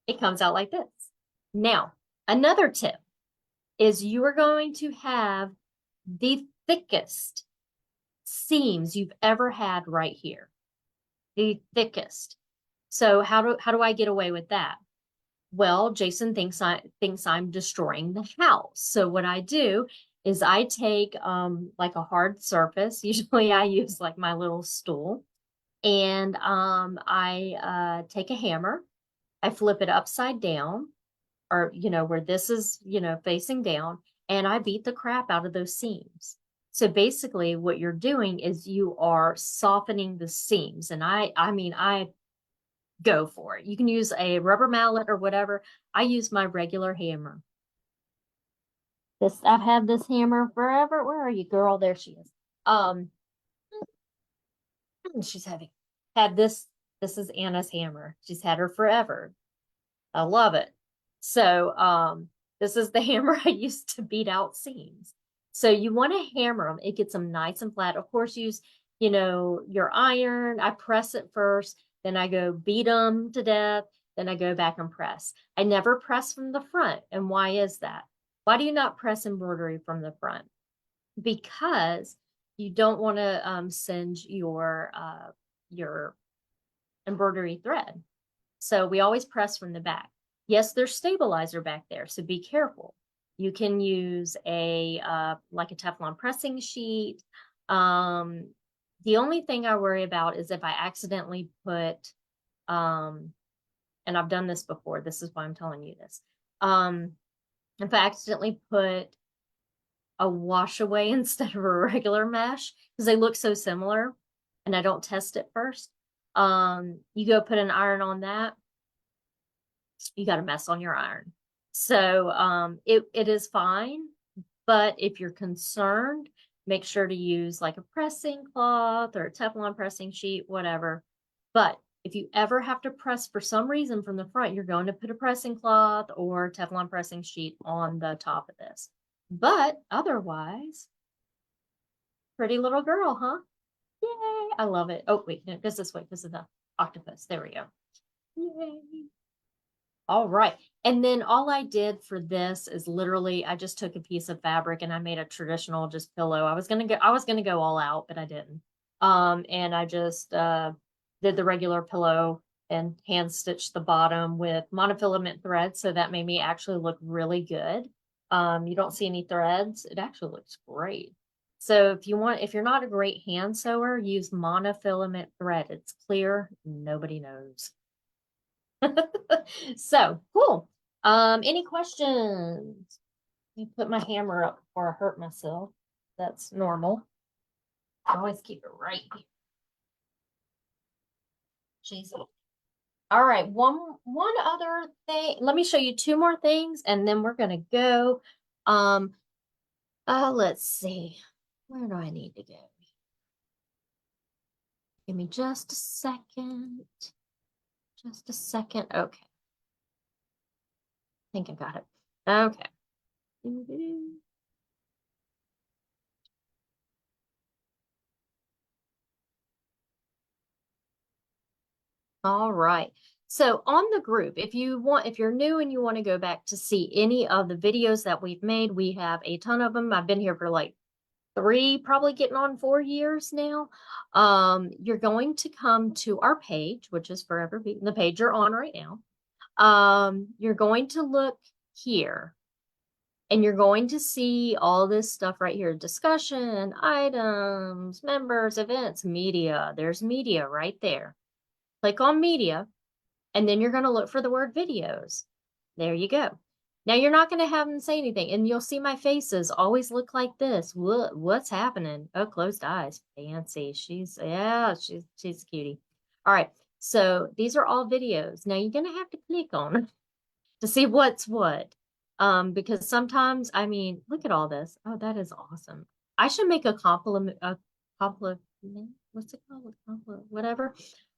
Speaker 1: it comes out like this. Now, another tip is you are going to have the thickest seams you've ever had right here. The thickest. So how do I get away with that? Well, Jason thinks I'm destroying the house. So what I do is I take like a hard surface. Usually I use like my little stool, and I take a hammer, I flip it upside down, or where this is facing down, and I beat the crap out of those seams. So basically what you're doing is you are softening the seams, and I mean I go for it. You can use a rubber mallet or whatever. I use my regular hammer. I've had this hammer forever. Where are you, girl? There she is. Um, she's heavy. Had this. This is Anna's hammer. She's had her forever. I love it. So, this is the hammer I used to beat out seams. So you want to hammer them. It gets them nice and flat. Of course, use, your iron. I press it first, then I go beat them to death, then I go back and press. I never press from the front. And why is that? Why do you not press embroidery from the front? Because you don't want to singe your embroidery thread. So we always press from the back. Yes, there's stabilizer back there, so be careful. You can use like a Teflon pressing sheet. The only thing I worry about is if I accidentally put, and I've done this before, this is why I'm telling you this. If I accidentally put a wash away instead of a regular mesh, because they look so similar, and I don't test it first, you go put an iron on that, you got a mess on your iron. So it is fine, but if you're concerned, make sure to use like a pressing cloth or a Teflon pressing sheet, whatever. But if you ever have to press for some reason from the front, you're going to put a pressing cloth or Teflon pressing sheet on the top of this. But otherwise, pretty little girl, huh? Yay! I love it. Oh, wait, no, goes this way because of the octopus. There we go. Yay! All right. And then all I did for this is literally I just took a piece of fabric and I made a traditional just pillow. I was gonna go all out, but I didn't. And I just did the regular pillow and hand stitched the bottom with monofilament thread. So that made me actually look really good. You don't see any threads. It actually looks great. So if you're not a great hand sewer, use monofilament thread. It's clear, nobody knows. So cool. Any questions? Let me put my hammer up before I hurt myself. That's normal. I always keep it right here. Jesus. All right, one other thing. Let me show you two more things and then we're gonna go. Um, let's see. Where do I need to go? Give me just a second. Just a second. Okay. I think I got it. Okay. All right. So on the group, if you're new and you want to go back to see any of the videos that we've made, we have a ton of them. I've been here for like 3, probably getting on 4 years now. You're going to come to our page, which is Forever Beaten, the page you're on right now. You're going to look here and you're going to see all this stuff right here: discussion, items, members, events, media. There's media right there. Click on media, and then you're going to look for the word videos. There you go. Now you're not going to have them say anything, and you'll see my faces always look like this. What's happening? Oh, closed eyes. Fancy. She's a cutie. All right. So these are all videos. Now you're going to have to click on them to see what's what. Because sometimes, I mean, look at all this. Oh, that is awesome. I should make a compliment, what's it called? A compliment, whatever,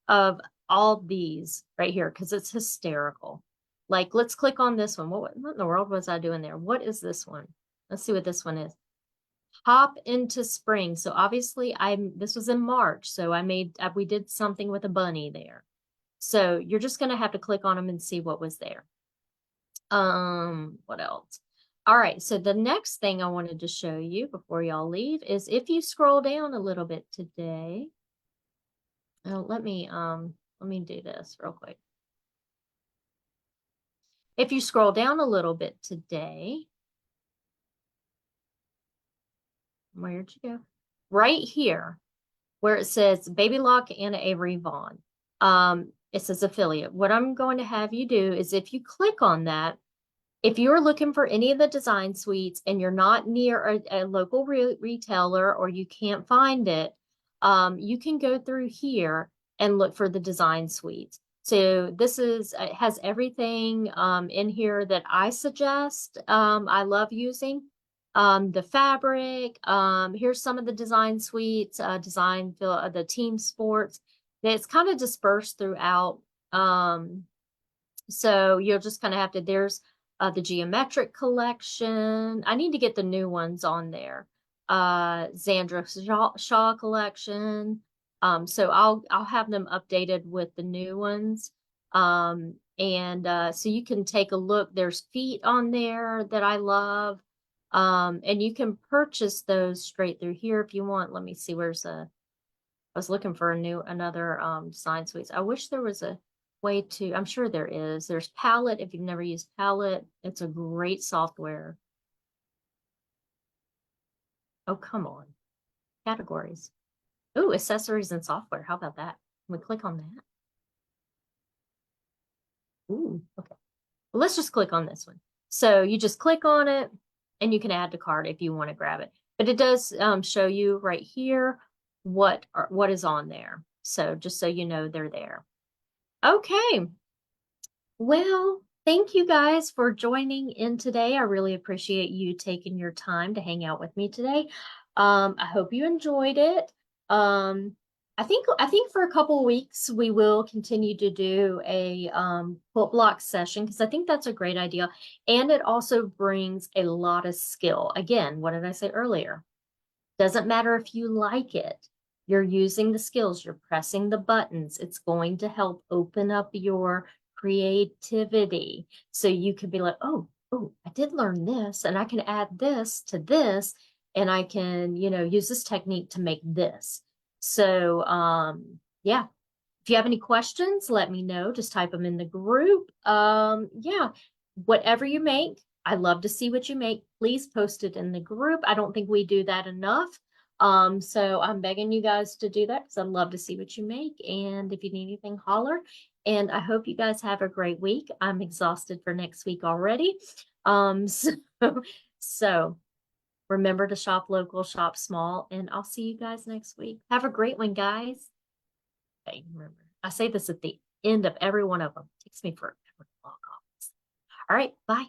Speaker 1: of all these right here, because it's hysterical. Like, let's click on this one. What in the world was I doing there? What is this one? Let's see what this one is. Hop into spring. So obviously this was in March. So we did something with a bunny there. So you're just going to have to click on them and see what was there. What else? All right, so the next thing I wanted to show you before y'all leave is if you scroll down a little bit today. Oh, let me do this real quick. If you scroll down a little bit today, where'd you go? Right here, where it says Baby Lock and Avery Vaughn. It says affiliate. What I'm going to have you do is if you click on that, if you're looking for any of the design suites and you're not near a local retailer or you can't find it, you can go through here and look for the design suites. So this it has everything in here that I suggest. I love using the fabric. Here's some of the design suites, the team sports. It's kind of dispersed throughout. So you'll just kind of have to, there's the geometric collection. I need to get the new ones on there. Zandra Shaw collection. So I'll have them updated with the new ones. So you can take a look. There's feet on there that I love. And you can purchase those straight through here if you want. Let me see, I was looking for another design suites. I wish there was a way to, I'm sure there is. There's Palette. If you've never used Palette, it's a great software. Oh, come on. Categories. Ooh, accessories and software. How about that? Can we click on that? Ooh, okay. Well, let's just click on this one. So you just click on it and you can add to cart if you want to grab it. But it does show you right here what is on there. So just so you know they're there. Okay. Well, thank you guys for joining in today. I really appreciate you taking your time to hang out with me today. I hope you enjoyed it. I think for a couple of weeks we will continue to do a quilt block session because I think that's a great idea. And it also brings a lot of skill. Again, what did I say earlier? Doesn't matter if you like it. You're using the skills, you're pressing the buttons. It's going to help open up your creativity. So you could be like, oh, I did learn this and I can add this to this and I can, use this technique to make this. So, yeah. If you have any questions, let me know. Just type them in the group. Yeah, whatever you make, I love to see what you make. Please post it in the group. I don't think we do that enough. So I'm begging you guys to do that because I'd love to see what you make. And if you need anything, holler. And I hope you guys have a great week. I'm exhausted for next week already. So remember to shop local, shop small, and I'll see you guys next week. Have a great one, guys. Okay, remember, I say this at the end of every one of them. Takes me forever to log off. All right, bye.